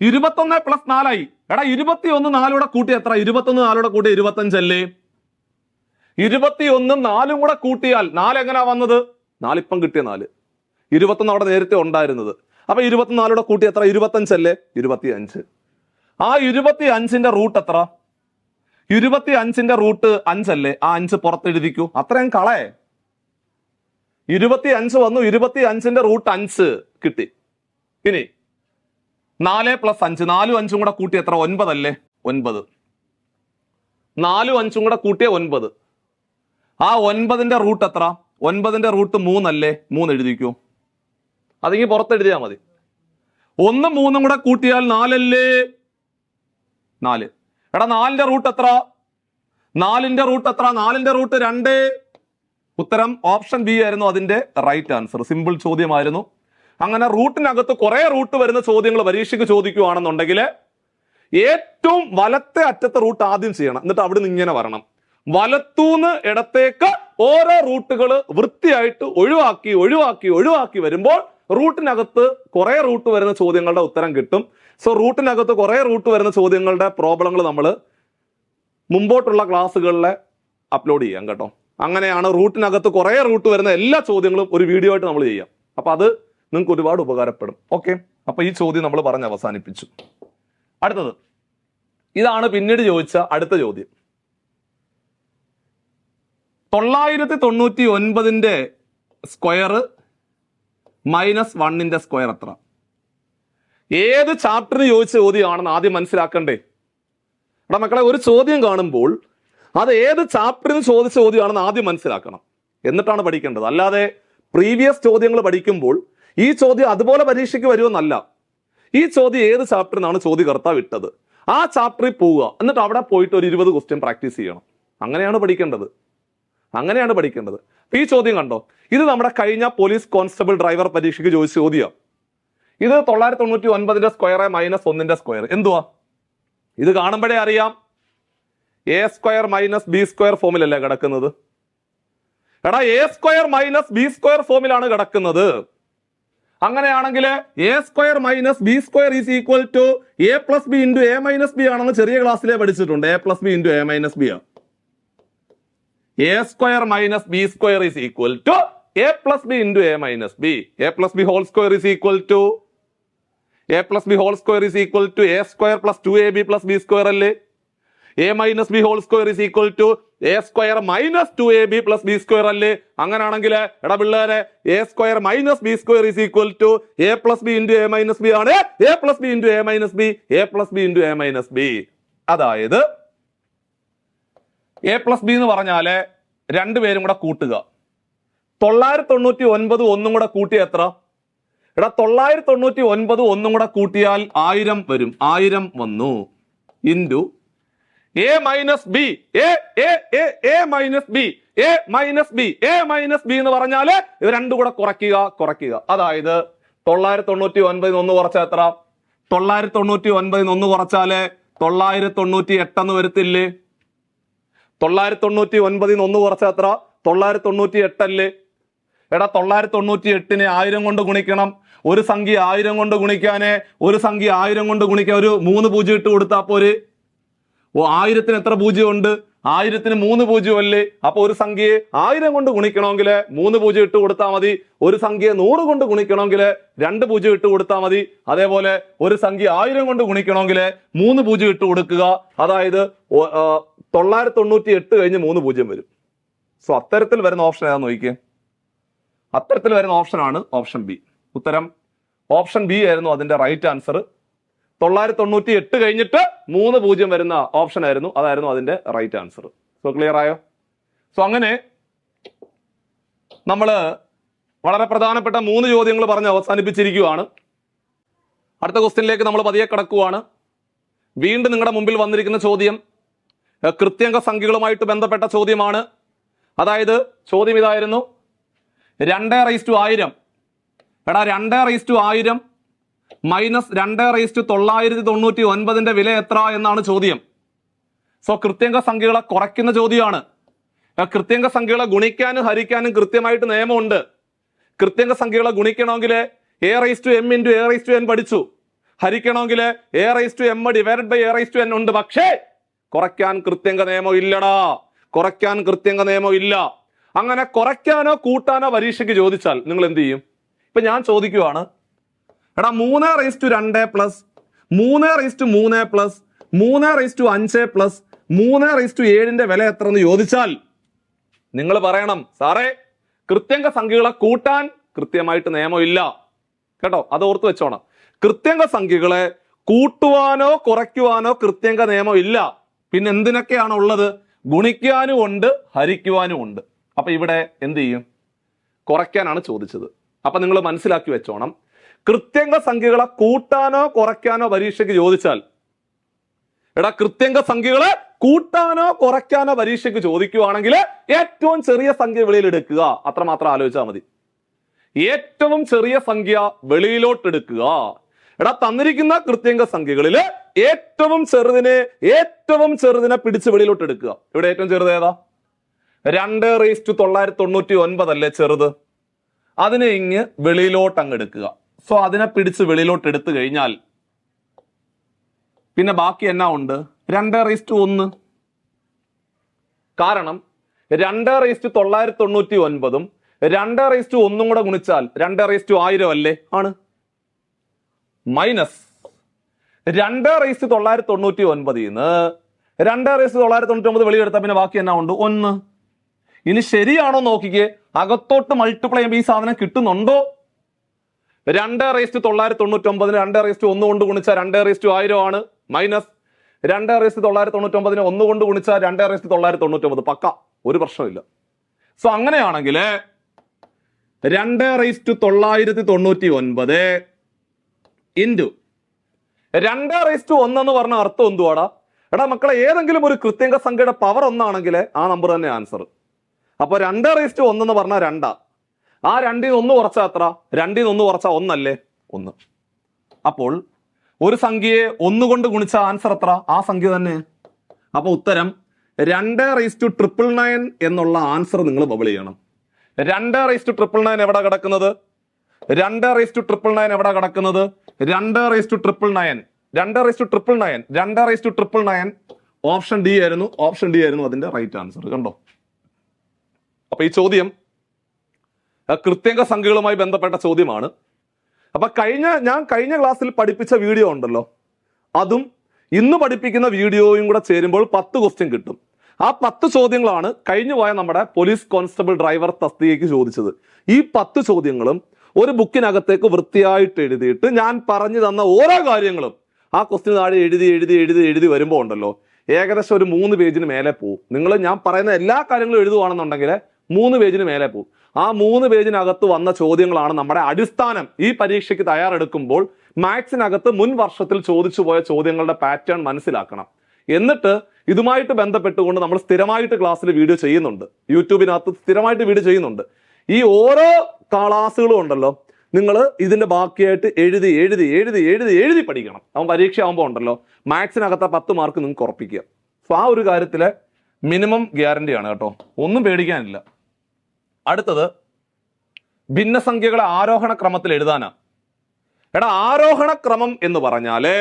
21 + 4 ആയി. എടാ, 21 4 കൂട്ടി എത്ര? 21 4 കൂട്ടി 25 അല്ലേ? 21 4 കൂടെ കൂട്ടിയാൽ 4 എങ്ങനെയാ വന്നത്? 4 ഇപ്പം കിട്ടിയ 4. 21 അവിടെ നേരത്തെ ഉണ്ടായിരുന്നത്. അപ്പൊ 24 കൂട്ടി എത്ര? 25 അല്ലേ? 25. ആ 25ന്റെ റൂട്ട് എത്ര? 25ന്റെ റൂട്ട് 5 അല്ലേ? ആ 5 പുറത്തെഴുതിക്കൂ. അത്രയും കളയെ. 25 വന്നു, 25ന്റെ റൂട്ട് 5 കിട്ടി. ഇനി 4 + 5, 4ഉം 5ഉം കൂടെ കൂട്ടി എത്ര? 9 അല്ലേ? 9. 4ഉം 5ഉം കൂടെ കൂട്ടിയ 9. ആ 9ന്റെ റൂട്ട് എത്ര? 9ന്റെ റൂട്ട് 3 അല്ലേ? 3 എഴുതിക്കൂ. അതെങ്കിൽ പുറത്തെഴുതിയാൽ മതി. 1ഉം 3ഉം കൂടെ കൂട്ടിയാൽ 4 അല്ലേ? 4. എടാ 4ന്റെ റൂട്ട് എത്ര? 4ന്റെ റൂട്ട് എത്ര? 4ന്റെ റൂട്ട് 2. ഉത്തരം ഓപ്ഷൻ ബി ആയിരുന്നു അതിന്റെ റൈറ്റ് ആൻസർ. സിമ്പിൾ ചോദ്യമായിരുന്നു. അങ്ങനെ റൂട്ടിനകത്ത് കുറെ റൂട്ട് വരുന്ന ചോദ്യങ്ങൾ പരീക്ഷയ്ക്ക് ചോദിക്കുകയാണെന്നുണ്ടെങ്കിൽ ഏറ്റവും വലത്തെ അറ്റത്തെ റൂട്ട് ആദ്യം ചെയ്യണം. എന്നിട്ട് അവിടെ നിന്ന് ഇങ്ങനെ വരണം. വലത്തൂന്ന് ഇടത്തേക്ക് ഓരോ റൂട്ടുകൾ വൃത്തിയായിട്ട് ഒഴിവാക്കി ഒഴിവാക്കി ഒഴിവാക്കി വരുമ്പോൾ റൂട്ടിനകത്ത് കുറെ റൂട്ട് വരുന്ന ചോദ്യങ്ങളുടെ ഉത്തരം കിട്ടും. സോ റൂട്ടിനകത്ത് കുറെ റൂട്ട് വരുന്ന ചോദ്യങ്ങളുടെ പ്രോബ്ലങ്ങൾ നമ്മൾ മുമ്പോട്ടുള്ള ക്ലാസ്സുകളിൽ അപ്ലോഡ് ചെയ്യാം കേട്ടോ. അങ്ങനെയാണ് റൂട്ടിനകത്ത് കുറെ റൂട്ട് വരുന്ന എല്ലാ ചോദ്യങ്ങളും ഒരു വീഡിയോ ആയിട്ട് നമ്മൾ ചെയ്യാം. അപ്പൊ അത് നിങ്ങൾക്ക് ഒരുപാട് ഉപകാരപ്പെടും. ഓക്കെ, അപ്പൊ ഈ ചോദ്യം നമ്മൾ പറഞ്ഞ് അവസാനിപ്പിച്ചു. അടുത്തത് ഇതാണ് പിന്നീട് ചോദിച്ച അടുത്ത ചോദ്യം. 999ന്റെ സ്ക്വയർ -1ന്റെ സ്ക്വയർ എത്ര? ഏത് ചാപ്റ്ററിന് ചോദിച്ച ചോദ്യമാണെന്ന് ആദ്യം മനസ്സിലാക്കണ്ടേ? എടാ മക്കളെ, ഒരു ചോദ്യം കാണുമ്പോൾ അത് ഏത് ചാപ്റ്ററിന് ചോദിച്ച ചോദ്യമാണെന്ന് ആദ്യം മനസ്സിലാക്കണം, എന്നിട്ടാണ് പഠിക്കേണ്ടത്. അല്ലാതെ പ്രീവിയസ് ചോദ്യങ്ങൾ പഠിക്കുമ്പോൾ ഈ ചോദ്യം അതുപോലെ പരീക്ഷയ്ക്ക് വരുമെന്നല്ല. ഈ ചോദ്യം ഏത് ചാപ്റ്ററിനാണ് ചോദ്യകർത്താവ് ഇട്ടത്, ആ ചാപ്റ്ററിൽ പോവുക, എന്നിട്ട് അവിടെ പോയിട്ട് ഒരു 20 ക്വസ്റ്റ്യൻ പ്രാക്ടീസ് ചെയ്യണം. അങ്ങനെയാണ് പഠിക്കേണ്ടത്. അങ്ങനെയാണ് പഠിക്കേണ്ടത്. ഈ ചോദ്യം കണ്ടോ, ഇത് നമ്മുടെ കഴിഞ്ഞ പോലീസ് കോൺസ്റ്റബിൾ ഡ്രൈവർ പരീക്ഷയ്ക്ക് ചോദിച്ച ചോദ്യം. ഇത് 999ന്റെ സ്ക്വയർ -1ന്റെ സ്ക്വയർ എന്തുവാ? ഇത് കാണുമ്പോഴേ അറിയാം, a² - b² ഫോമിലല്ലേ കിടക്കുന്നത്. എടാ a² - b² ഫോമിലാണ് കിടക്കുന്നത്. അങ്ങനെയാണെങ്കിൽ a² - b² = a + b × a - b ആണെന്ന് ചെറിയ ക്ലാസ്സിലെ പഠിച്ചിട്ടുണ്ട്. a + b × a - b ആണ്. a² - b² = a + b × a - b. a + b whole square is equal to a + b whole square is equal to a² + 2ab + b² അല്ലേ? a - b whole square is equal to a² - 2ab + b² അല്ലേ? അങ്ങനെയാണെങ്കിൽ എടാ പിള്ളേരെ a² - b² is equal to a + b × a - b ആണ്. a + b × a - b, a + b × a - b. അതായത് a + b എന്ന് പറഞ്ഞാല് രണ്ടുപേരും കൂടെ കൂട്ടുക. 999 ഒന്നും കൂടെ കൂട്ടിയ എത്ര? എടാ 999 ഒന്നും കൂടെ കൂട്ടിയാൽ 1000 വരും. 1000 വന്നു into a - b a - b എന്ന് പറഞ്ഞാല് ഇത് രണ്ടും കൂടെ കുറയ്ക്കുക. അതായത് 999 ഒന്ന് കുറച്ചാൽ എത്ര? 999 ഒന്ന് കുറച്ചാല് 998 എന്ന് വരത്തില്ലേ? 999 ഒന്ന് കുറച്ചാൽ എത്ര? 998 അല്ലേ? എടാ 998നെ 1000 കൊണ്ട് ഗുണിക്കണം. ഒരു സംഖ്യ 1000 കൊണ്ട് ഗുണിക്കാന് ഒരു സംഖ്യ 1000 കൊണ്ട് ഗുണിക്കാൻ ഒരു 3 പൂജ്യം ഇട്ട് കൊടുത്താൽ പോര്. 1000ന് എത്ര പൂജ്യം ഉണ്ട്? 1000ന് 3 പൂജ്യം അല്ലേ? അപ്പൊ ഒരു സംഖ്യയെ 1000 കൊണ്ട് ഗുണിക്കണമെങ്കിൽ 3 പൂജ്യം ഇട്ട് കൊടുത്താൽ മതി. ഒരു സംഖ്യയെ 100 കൊണ്ട് ഗുണിക്കണമെങ്കിൽ 2 പൂജ്യം ഇട്ട് കൊടുത്താൽ മതി. അതേപോലെ ഒരു സംഖ്യ 1000 കൊണ്ട് ഗുണിക്കണമെങ്കിൽ 3 പൂജ്യം ഇട്ട് കൊടുക്കുക. അതായത് 998 കഴിഞ്ഞ് 3 പൂജ്യം വരും. സോ അത്തരത്തിൽ വരുന്ന ഓപ്ഷൻ ഏതാന്ന് നോക്കിയേ. അത്തരത്തിൽ വരുന്ന ഓപ്ഷനാണ് ഓപ്ഷൻ ബി. ഉത്തരം ഓപ്ഷൻ ബി ആയിരുന്നു അതിന്റെ റൈറ്റ് ആൻസർ. 998 കഴിഞ്ഞിട്ട് 3 പൂജ്യം വരുന്ന ഓപ്ഷൻ ആയിരുന്നു, അതായിരുന്നു അതിന്റെ റൈറ്റ് ആൻസർ. സോ ക്ലിയർ ആയോ? സോ അങ്ങനെ നമ്മൾ വളരെ പ്രധാനപ്പെട്ട 3 ചോദ്യങ്ങൾ പറഞ്ഞ് അവസാനിപ്പിച്ചിരിക്കുകയാണ്. അടുത്ത ക്വസ്റ്റ്യനിലേക്ക് നമ്മൾ പതിയെ കടക്കുവാണ്. വീണ്ടും നിങ്ങളുടെ മുമ്പിൽ വന്നിരിക്കുന്ന ചോദ്യം കൃത്യംഗ സംഖ്യകളുമായിട്ട് ബന്ധപ്പെട്ട ചോദ്യമാണ്. അതായത് ചോദ്യം ഇതായിരുന്നു, 2/1000. എടാ 2/1000 മൈനസ് 2/999ന്റെ വില എത്ര എന്നാണ് ചോദ്യം. സോ കൃത്യംഗ സംഖ്യകളെ കുറയ്ക്കുന്ന ചോദ്യമാണ്. കൃത്യംഗ സംഖ്യകളെ ഗുണിക്കാനും ഹരിക്കാനും കൃത്യമായിട്ട് നിയമമുണ്ട്. കൃത്യംഗ സംഖ്യകളെ ഗുണിക്കണമെങ്കിൽ a⁻m × a⁻n പഠിച്ചു. ഹരിക്കണമെങ്കിൽ a⁻m / a⁻n ഉണ്ട്. പക്ഷേ കുറയ്ക്കാൻ കൃത്യംഗ നിയമം ഇല്ലടാ. കുറയ്ക്കാൻ കൃത്യംഗ നിയമം ഇല്ല. അങ്ങനെ കുറയ്ക്കാനോ കൂട്ടാനോ പരീക്ഷയ്ക്ക് ചോദിച്ചാൽ നിങ്ങൾ എന്ത് ചെയ്യും? ഇപ്പൊ ഞാൻ ചോദിക്കുവാണ്, എടാ 3/2 പ്ലസ് 3/3 പ്ലസ് 3/5 പ്ലസ് 3/7ന്റെ വില എത്ര എന്ന് ചോദിച്ചാൽ നിങ്ങൾ പറയണം, സാറേ കൃത്യംഗ സംഖ്യകളെ കൂട്ടാൻ കൃത്യമായിട്ട് നിയമമില്ല കേട്ടോ, അത് ഓർത്ത് വെച്ചോണം. കൃത്യംഗ സംഖ്യകളെ കൂട്ടുവാനോ കുറയ്ക്കുവാനോ കൃത്യംഗ നിയമം ഇല്ല. പിന്നെ എന്തിനൊക്കെയാണ് ഉള്ളത്? ഗുണിക്കാനും ഉണ്ട്, ഹരിക്കുവാനും ഉണ്ട്. അപ്പൊ ഇവിടെ എന്ത് ചെയ്യും? കുറയ്ക്കാനാണ് ചോദിച്ചത്. അപ്പൊ നിങ്ങൾ മനസ്സിലാക്കി വെച്ചോണം, കൃത്യംഗ സംഖ്യകളെ കൂട്ടാനോ കുറയ്ക്കാനോ പരീക്ഷയ്ക്ക് ചോദിച്ചാൽ, എടാ കൃത്യംഗ സംഖ്യകളെ കൂട്ടാനോ കുറയ്ക്കാനോ പരീക്ഷയ്ക്ക് ചോദിക്കുവാണെങ്കിൽ ഏറ്റവും ചെറിയ സംഖ്യ വെളിയിൽ എടുക്കുക, അത്രമാത്രം ആലോചിച്ചാൽ മതി. ഏറ്റവും ചെറിയ സംഖ്യ വെളിയിലോട്ട് എടുക്കുക. എടാ തന്നിരിക്കുന്ന കൃത്യംഗ സംഖ്യകളില് ഏറ്റവും ചെറുതിനെ പിടിച്ച് വെളിയിലോട്ട് എടുക്കുക. ഇവിടെ ഏറ്റവും ചെറുത് ഏതാ? 2/999 അല്ലേ ചെറുത്? അതിനെ ഇങ്ങ് വെളിയിലോട്ട് അങ്ങ് എടുക്കുക. സോ അതിനെ പിടിച്ച് വെളിയിലോട്ട് എടുത്തു കഴിഞ്ഞാൽ പിന്നെ ബാക്കി എന്നാ ഉണ്ട്? 2/1. കാരണം 2/999 2/1 കൂടെ ഗുണിച്ചാൽ 2/1000 അല്ലേ? ആണ്. മൈനസ് 2/999 2/999 വെളിയെടുത്താൽ പിന്നെ ബാക്കി എന്നാ ഉണ്ട്? 1. ഇനി ശരിയാണോ നോക്കിക്കേ, അകത്തോട്ട് മൾട്ടിപ്ലൈ ചെയ്യുമ്പോൾ ഈ സാധനം കിട്ടുന്നുണ്ടോ? 2/999 2/1 കൊണ്ട് ഗുണിച്ചാൽ 2/1000 ആണ്. മൈനസ് 2/999 1 കൊണ്ട് ഗുണിച്ചാൽ 2/999 പക്ക, ഒരു പ്രശ്നമില്ല. സോ അങ്ങനെയാണെങ്കിൽ 2/999 ഇൻറ്റു 2/1 എന്ന് പറഞ്ഞ അർത്ഥം എന്തുവാടാ? എടാ മക്കളെ, ഏതെങ്കിലും ഒരു കൃത്യംഗ സംഖ്യയുടെ പവർ 1 ആണെങ്കിൽ ആ നമ്പർ തന്നെ ആൻസർ. അപ്പൊ 2/1 എന്ന് പറഞ്ഞാൽ 2. ആ 2 1 കുറച്ചാൽ എത്ര? 2 1 കുറച്ചാൽ 1 അല്ലേ? 1. അപ്പോൾ ഒരു സംഖ്യയെ 1 കൊണ്ട് ഗുണിച്ച ആൻസർ എത്ര? ആ സംഖ്യ തന്നെ. അപ്പൊ ഉത്തരം 2/999 എന്നുള്ള ആൻസർ നിങ്ങൾ ബബിൾ ചെയ്യണം. 2/999 എവിടെ കിടക്കുന്നത്? 2/999 എവിടെ കിടക്കുന്നത്? 2/999 ഓപ്ഷൻ ഡി ആയിരുന്നു. ഓപ്ഷൻ ഡി ആയിരുന്നു അതിന്റെ റൈറ്റ് ആൻസർ. കണ്ടോ? അപ്പൊ ഈ ചോദ്യം കൃത്യംഗ സംഖ്യകളുമായി ബന്ധപ്പെട്ട ചോദ്യമാണ്. അപ്പൊ ഞാൻ കഴിഞ്ഞ ക്ലാസ്സിൽ പഠിപ്പിച്ച വീഡിയോ ഉണ്ടല്ലോ, അതും ഇന്ന് പഠിപ്പിക്കുന്ന വീഡിയോയും കൂടെ ചേരുമ്പോൾ 10 ക്വസ്റ്റ്യൻ കിട്ടും. ആ 10 ചോദ്യങ്ങളാണ് കഴിഞ്ഞു പോയ നമ്മുടെ പോലീസ് കോൺസ്റ്റബിൾ ഡ്രൈവർ തസ്തികയ്ക്ക് ചോദിച്ചത്. ഈ 10 ചോദ്യങ്ങളും ഒരു ബുക്കിനകത്തേക്ക് വൃത്തിയായിട്ട് എഴുതിയിട്ട് ഞാൻ പറഞ്ഞു തന്ന ഓരോ കാര്യങ്ങളും ആ ക്വസ്റ്റ്യൻ താഴെ എഴുതി വരുമ്പോൾ ഉണ്ടല്ലോ, ഏകദേശം ഒരു 3 പേജിന് മേലെ പോകും. നിങ്ങൾ ഞാൻ പറയുന്ന എല്ലാ കാര്യങ്ങളും എഴുതുവാണെന്നുണ്ടെങ്കിൽ 3 പേജിന് മേലെ പോകും. ആ 3 പേജിനകത്ത് വന്ന ചോദ്യങ്ങളാണ് നമ്മുടെ അടിസ്ഥാനം. ഈ പരീക്ഷയ്ക്ക് തയ്യാറെടുക്കുമ്പോൾ മാത്സിനകത്ത് മുൻ വർഷത്തിൽ ചോദിച്ചു പോയ ചോദ്യങ്ങളുടെ പാറ്റേൺ മനസ്സിലാക്കണം. എന്നിട്ട് ഇതുമായിട്ട് ബന്ധപ്പെട്ടുകൊണ്ട് നമ്മൾ സ്ഥിരമായിട്ട് ക്ലാസ്സിൽ വീഡിയോ ചെയ്യുന്നുണ്ട്, യൂട്യൂബിനകത്ത് സ്ഥിരമായിട്ട് വീഡിയോ ചെയ്യുന്നുണ്ട്. ഈ ഓരോ ക്ലാസ്സുകളും ഉണ്ടല്ലോ, നിങ്ങൾ ഇതിന്റെ ബാക്കിയായിട്ട് എഴുതി പഠിക്കണം. അവൻ പരീക്ഷ ആകുമ്പോൾ ഉണ്ടല്ലോ മാത്സിനകത്തെ 10 മാർക്ക് നിങ്ങൾക്ക് ഉറപ്പിക്കുക. സോ ആ ഒരു കാര്യത്തിലെ മിനിമം ഗ്യാരണ്ടിയാണ് കേട്ടോ, ഒന്നും പേടിക്കാനില്ല. അടുത്തത് ഭിന്നസംഖ്യകളെ ആരോഹണ ക്രമത്തിൽ എഴുതാനാ. എടാ ആരോഹണ ക്രമം എന്ന് പറഞ്ഞാല്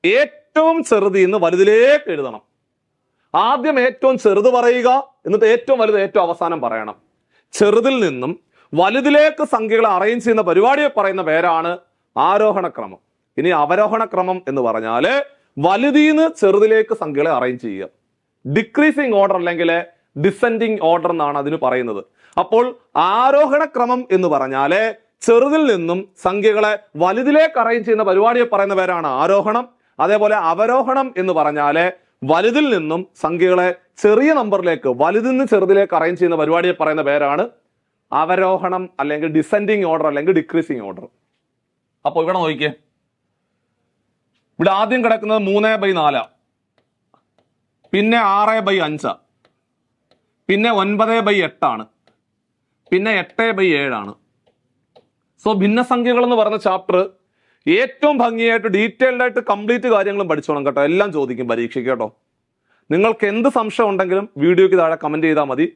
ഏറ്റവും ചെറുതിന്ന് വലുതിലേക്ക് എഴുതണം. ആദ്യം ഏറ്റവും ചെറുത് പറയുക, എന്നിട്ട് ഏറ്റവും വലുത് ഏറ്റവും അവസാനം പറയണം. ചെറുതിൽ നിന്നും വലുതിലേക്ക് സംഖ്യകളെ അറേഞ്ച് ചെയ്യുന്ന പരിപാടിയെ പറയുന്ന പേരാണ് ആരോഹണ ക്രമം. ഇനി അവരോഹണ ക്രമം എന്ന് പറഞ്ഞാല് വലുതീന്ന് ചെറുതിലേക്ക് സംഖ്യകളെ അറേഞ്ച് ചെയ്യുക. ഡിക്രീസിങ് ഓർഡർ അല്ലെങ്കിൽ ഡിസെൻഡിങ് ഓർഡർ എന്നാണ് അതിന് പറയുന്നത്. അപ്പോൾ ആരോഹണ ക്രമം എന്ന് പറഞ്ഞാല് ചെറുതിൽ നിന്നും സംഖ്യകളെ വലുതിലേക്ക് അറേഞ്ച് ചെയ്യുന്ന പരിപാടിയെ പറയുന്ന പേരാണ് ആരോഹണം. അതേപോലെ അവരോഹണം എന്ന് പറഞ്ഞാല് വലുതിൽ നിന്നും സംഖ്യകളെ ചെറിയ നമ്പറിലേക്ക് വലുതിൽ നിന്ന് ചെറുതിലേക്ക് അറേഞ്ച് ചെയ്യുന്ന പരിപാടിയെ പറയുന്ന പേരാണ് അവരോഹണം, അല്ലെങ്കിൽ ഡിസെൻഡിങ് ഓർഡർ, അല്ലെങ്കിൽ ഡിക്രീസിങ് ഓർഡർ. അപ്പോൾ ഇവിടെ നോക്കിക്കേ, ഇവിടെ ആദ്യം കിടക്കുന്നത് 3/4, പിന്നെ 6/5, പിന്നെ 9/8, പിന്നെ 8/7. സോ ഭിന്നസംഖ്യകൾ എന്ന് പറഞ്ഞ ചാപ്റ്റർ ഏറ്റവും ഭംഗിയായിട്ട് ഡീറ്റെയിൽഡ് ആയിട്ട് കംപ്ലീറ്റ് കാര്യങ്ങളും പഠിച്ചോണം കേട്ടോ. എല്ലാം ചോദിക്കും പരീക്ഷയ്ക്ക് കേട്ടോ. നിങ്ങൾക്ക് എന്ത് സംശയം ഉണ്ടെങ്കിലും വീഡിയോയ്ക്ക് താഴെ കമന്റ് ചെയ്താൽ മതി.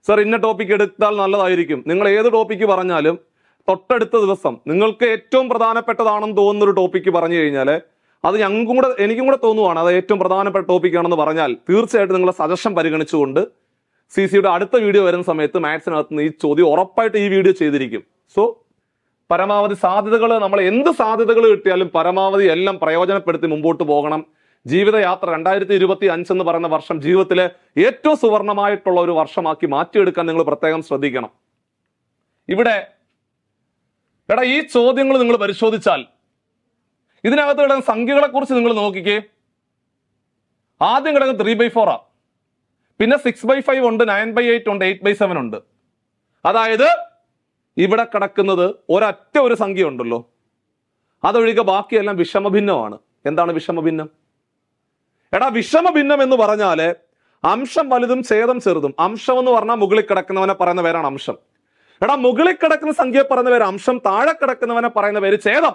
സർ ഇന്ന ടോപ്പിക് എടുത്താൽ നല്ലതായിരിക്കും. നിങ്ങൾ ഏത് ടോപ്പിക്ക് പറഞ്ഞാലും തൊട്ടടുത്ത ദിവസം നിങ്ങൾക്ക് ഏറ്റവും പ്രധാനപ്പെട്ടതാണെന്ന് തോന്നുന്ന ഒരു ടോപ്പിക്ക് പറഞ്ഞു കഴിഞ്ഞാൽ അത് എനിക്കും കൂടെ തോന്നുവാണ് അത് ഏറ്റവും പ്രധാനപ്പെട്ട ടോപ്പിക്കാണെന്ന് പറഞ്ഞാൽ തീർച്ചയായിട്ടും നിങ്ങളെ സജഷൻ പരിഗണിച്ചുകൊണ്ട് CCയുടെ അടുത്ത വീഡിയോ വരുന്ന സമയത്ത് മാത്സിനകത്ത് നിന്ന് ഈ ചോദ്യം ഉറപ്പായിട്ട് ഈ വീഡിയോ ചെയ്തിരിക്കും. സോ പരമാവധി സാധ്യതകൾ, നമ്മൾ എന്ത് സാധ്യതകൾ കിട്ടിയാലും പരമാവധി എല്ലാം പ്രയോജനപ്പെടുത്തി മുമ്പോട്ട് പോകണം. ജീവിതയാത്ര 2025 എന്ന് പറയുന്ന വർഷം ജീവിതത്തിലെ ഏറ്റവും സുവർണമായിട്ടുള്ള ഒരു വർഷമാക്കി മാറ്റിയെടുക്കാൻ നിങ്ങൾ പ്രത്യേകം ശ്രദ്ധിക്കണം. ഇവിടെ എടാ ഈ ചോദ്യങ്ങൾ നിങ്ങൾ പരിശോധിച്ചാൽ ഇതിനകത്ത് കിടക്കുന്ന സംഖ്യകളെ കുറിച്ച് നിങ്ങൾ നോക്കിക്കേ. ആദ്യം കിടക്കുന്ന 3/4 പിന്നെ 6/5 ഉണ്ട്, 9/8 ഉണ്ട്, 8/7 ഉണ്ട്. അതായത് ഇവിടെ കിടക്കുന്നത് ഒരൊറ്റ ഒരു സംഖ്യ ഉണ്ടല്ലോ, അതൊഴികെ ബാക്കിയെല്ലാം വിഷമഭിന്നമാണ്. എന്താണ് വിഷമഭിന്നം? എടാ വിഷമഭിന്നം എന്ന് പറഞ്ഞാല് അംശം വലുതും ഛേദം ചെറുതും. അംശം എന്ന് പറഞ്ഞാൽ മുകളിൽ കിടക്കുന്നവനെ പറയുന്ന പേരാണ് അംശം. എടാ മുകളിൽ കിടക്കുന്ന സംഖ്യയെ പറയുന്ന പേര് അംശം, താഴെ കിടക്കുന്നവനെ പറയുന്ന പേര് ഛേദം.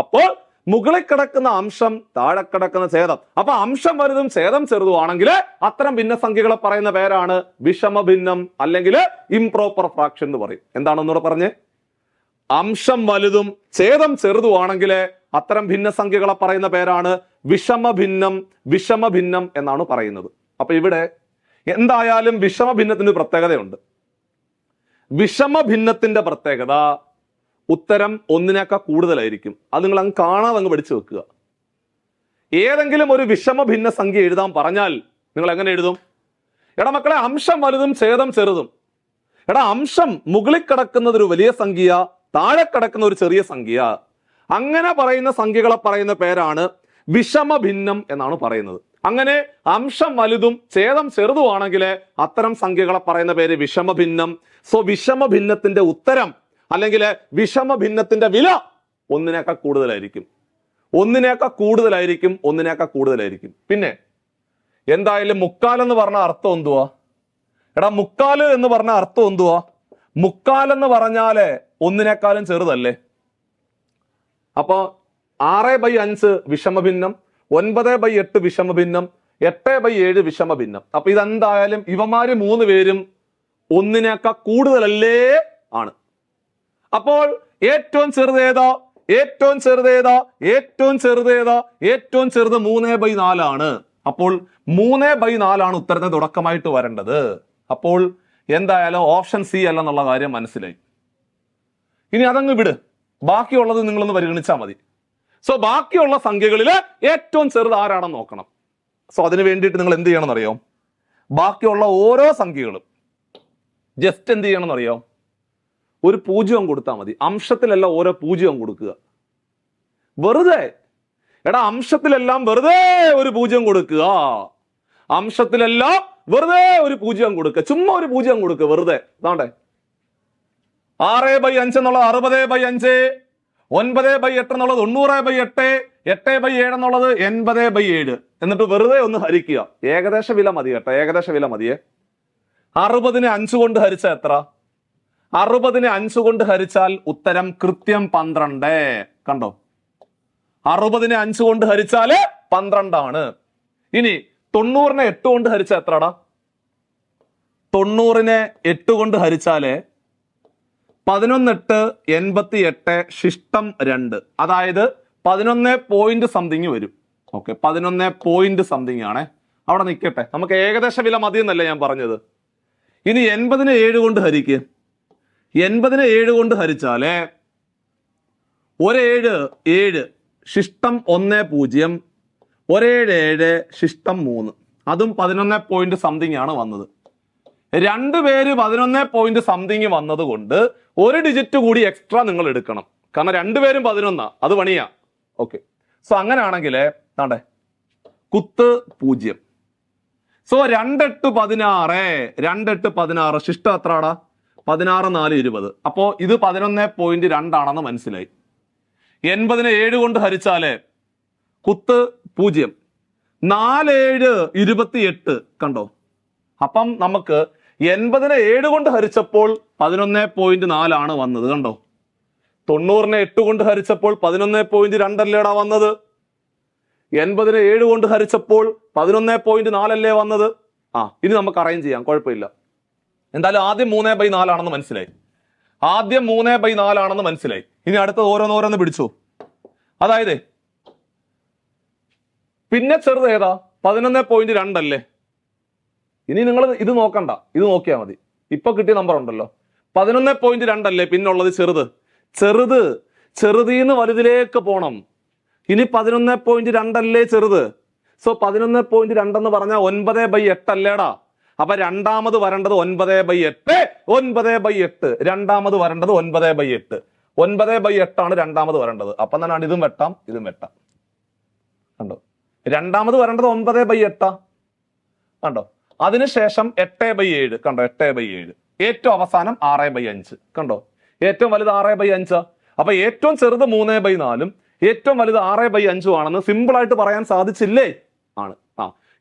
അപ്പോൾ മുകളിൽ കിടക്കുന്ന അംശം, താഴെ കിടക്കുന്ന ഛേദം. അപ്പൊ അംശം വലുതും ഛേദം ചെറുതും ആണെങ്കിൽ അത്തരം ഭിന്നസംഖ്യകളെ പറയുന്ന പേരാണ് വിഷമഭിന്നം അല്ലെങ്കിൽ ഇംപ്രോപ്പർ ഫ്രാക്ഷൻ എന്ന് പറയും. എന്താണെന്നൂടെ പറഞ്ഞേ? അംശം വലുതും ഛേദം ചെറുതുമാണെങ്കിൽ അത്തരം ഭിന്നസംഖ്യകളെ പറയുന്ന പേരാണ് വിഷമഭിന്നം. വിഷമഭിന്നം എന്നാണ് പറയുന്നത്. അപ്പൊ ഇവിടെ എന്തായാലും വിഷമഭിന്നത്തിന് ഒരു പ്രത്യേകതയുണ്ട്. വിഷമഭിന്നത്തിന്റെ പ്രത്യേകത ഉത്തരം ഒന്നിനേക്കാൾ കൂടുതലായിരിക്കും. അത് നിങ്ങൾ അങ്ങ് കാണാതെ അങ്ങ് പഠിച്ചു വെക്കുക. ഏതെങ്കിലും ഒരു വിഷമഭിന്ന സംഖ്യ എഴുതാൻ പറഞ്ഞാൽ നിങ്ങൾ എങ്ങനെ എഴുതും? എടാ മക്കളെ, അംശം വലുതും ഛേദം ചെറുതും. എടാ അംശം മുകളിൽ കിടക്കുന്നത് ഒരു വലിയ സംഖ്യ, താഴെ കിടക്കുന്ന ഒരു ചെറിയ സംഖ്യ. അങ്ങനെ പറയുന്ന സംഖ്യകളെ പറയുന്ന പേരാണ് വിഷമഭിന്നം എന്നാണ് പറയുന്നത്. അങ്ങനെ അംശം വലുതും ഛേദം ചെറുതുമാണെങ്കിൽ അത്തരം സംഖ്യകളെ പറയുന്ന പേര് വിഷമഭിന്നം. സോ വിഷമഭിന്നത്തിന്റെ ഉത്തരം അല്ലെങ്കിൽ വിഷമഭിന്നത്തിന്റെ വില ഒന്നിനേക്കാൾ കൂടുതലായിരിക്കും. ഒന്നിനേക്കാൾ കൂടുതലായിരിക്കും. ഒന്നിനേക്കാൾ കൂടുതലായിരിക്കും. പിന്നെ എന്തായാലും മുക്കാൽ എന്ന് പറഞ്ഞ അർത്ഥം എന്തുവാ? എടാ മുക്കാല് എന്ന് പറഞ്ഞ അർത്ഥം എന്തുവാ? മുക്കാൽ എന്ന് പറഞ്ഞാല് ഒന്നിനേക്കാളും ചെറുതല്ലേ? അപ്പോ 6/5 വിഷമഭിന്നം, 9/8 വിഷമഭിന്നം, 8/7 വിഷമഭിന്നം. അപ്പൊ ഇതെന്തായാലും ഇവന്മാര് 3 പേരും ഒന്നിനേക്കാൾ കൂടുതലല്ലേ ആണ്. അപ്പോൾ ഏറ്റവും ചെറുതേതാ? ഏറ്റവും ചെറുതേതാ? ഏറ്റവും ചെറുതേതാ? ഏറ്റവും ചെറുത് 3/4 ആണ്. അപ്പോൾ 3/4 ആണ് ഉത്തരത്തിന് തുടക്കമായിട്ട് വരേണ്ടത്. അപ്പോൾ എന്തായാലും ഓപ്ഷൻ സി അല്ല എന്നുള്ള കാര്യം മനസ്സിലായി. ഇനി അതങ്ങ് വിട്, ബാക്കിയുള്ളത് നിങ്ങളൊന്ന് പരിഗണിച്ചാൽ മതി. സോ ബാക്കിയുള്ള സംഖ്യകളില് ഏറ്റവും ചെറുത് ആരാണെന്ന് നോക്കണം. സോ അതിന് വേണ്ടിയിട്ട് നിങ്ങൾ എന്ത് ചെയ്യണം എന്നറിയോ? ബാക്കിയുള്ള ഓരോ സംഖ്യകളും ജസ്റ്റ് എന്ത് ചെയ്യണം എന്നറിയോ? ഒരു 0 കൊടുത്താൽ മതി. അംശത്തിലെല്ലാം ഓരോ 0 കൊടുക്കുക. വെറുതെ എടാ അംശത്തിലെല്ലാം വെറുതെ ഒരു 0 കൊടുക്കുക. അംശത്തിലെല്ലാം വെറുതെ ഒരു 0 കൊടുക്കുക. ചുമ്മാ ഒരു 0 കൊടുക്കുക വെറുതെ. അതാണ്ടേ 6/5 എന്നുള്ളത് 60/5, 9/8 എന്നുള്ളത് 90/8, 8/7 എന്നുള്ളത് 80/7. എന്നിട്ട് വെറുതെ ഒന്ന് ഹരിക്കുക. ഏകദേശ വില മതി കേട്ടോ, ഏകദേശ വില മതിയേ. 60നെ 5 കൊണ്ട് ഹരിച്ചാൽ എത്ര? 60നെ 5 കൊണ്ട് ഹരിച്ചാൽ ഉത്തരം കൃത്യം 12. കണ്ടോ? 60നെ 5 കൊണ്ട് ഹരിച്ചാല് 12 ആണ്. ഇനി 90നെ 8 കൊണ്ട് ഹരിച്ചാൽ എത്രടാ? 90നെ 8 കൊണ്ട് ഹരിച്ചാല് 11 8 88 ശിഷ്ടം 2. അതായത് 11 പോയിന്റ് സംതിങ് വരും. ഓക്കെ, 11 പോയിന്റ് സംതിങ് ആണേ. അവിടെ നിൽക്കട്ടെ, നമുക്ക് ഏകദേശ വില മതി എന്നല്ലേ ഞാൻ പറഞ്ഞത്. ഇനി 80നെ 7 കൊണ്ട് ഹരിക്കുക. 80നെ 7 കൊണ്ട് ഹരിച്ചാല് 1 7 ശിഷ്ടം 1 0, 1 7 ശിഷ്ടം 3. അതും 11 പോയിന്റ് സംതിങ് ആണ് വന്നത്. 2 പേര് 11 പോയിന്റ് സംതിങ് വന്നത് കൊണ്ട് ഒരു ഡിജിറ്റ് കൂടി എക്സ്ട്രാ നിങ്ങൾ എടുക്കണം. കാരണം 2 പേരും 11, അത് പണിയാ. ഓക്കെ, സോ അങ്ങനെയാണെങ്കിൽ ആണ്ടേ കുത്ത് 0. സോ 2 8 16, 2 8 16 ശിഷ്ടം എത്രടാ? 16 4 20. അപ്പോ ഇത് 11.2 ആണെന്ന് മനസ്സിലായി. 80നെ 7 കൊണ്ട് ഹരിച്ചാല് കുത്ത് 0, 4 7 28. കണ്ടോ? അപ്പം നമുക്ക് 80നെ 7 കൊണ്ട് ഹരിച്ചപ്പോൾ 11.4 ആണ് വന്നത്. കണ്ടോ? 90നെ 8 കൊണ്ട് ഹരിച്ചപ്പോൾ 11.2 അല്ലേടാ വന്നത്. 80നെ 7 കൊണ്ട് ഹരിച്ചപ്പോൾ 11.4 അല്ലേ വന്നത്. ഇനി നമുക്ക് അറേഞ്ച് ചെയ്യാം, കുഴപ്പമില്ല. എന്തായാലും ആദ്യം 3/4 ആണെന്ന് മനസ്സിലായി. ആദ്യം 3/4 ആണെന്ന് മനസ്സിലായി. ഇനി അടുത്തത് ഓരോന്നോരോന്ന് പിടിച്ചു. അതായത് പിന്നെ ചെറുത് ഏതാ? 11.2 അല്ലേ? ഇനി നിങ്ങൾ ഇത് നോക്കണ്ട, ഇത് നോക്കിയാൽ മതി. ഇപ്പൊ കിട്ടിയ നമ്പർ ഉണ്ടല്ലോ 11.2 അല്ലേ? പിന്നുള്ളത് ചെറുത്. ചെറുത് ചെറുതീന്ന് വലുതിലേക്ക് പോണം. ഇനി 11.2 അല്ലേ ചെറുത്. സോ 11.2 എന്ന് പറഞ്ഞാൽ 9/8 അല്ലേടാ. അപ്പൊ രണ്ടാമത് വരേണ്ടത് 9/8. 9/8 രണ്ടാമത് വരേണ്ടത് 9/8. 9/8 ആണ് രണ്ടാമത് വരേണ്ടത്. അപ്പൊ തന്നെ ഇതും വെട്ടാം, ഇതും വെട്ടാം. കണ്ടോ, രണ്ടാമത് വരേണ്ടത് 9/8. കണ്ടോ, അതിനുശേഷം 8/7. കണ്ടോ, 8/7. ഏറ്റവും അവസാനം 6/5. കണ്ടോ, ഏറ്റവും വലുത് 6/5. അപ്പൊ ഏറ്റവും ചെറുത് 3/4, ഏറ്റവും വലുത് 6/5 ആണെന്ന് സിമ്പിൾ ആയിട്ട് പറയാൻ സാധിച്ചില്ലേ? ആണ്.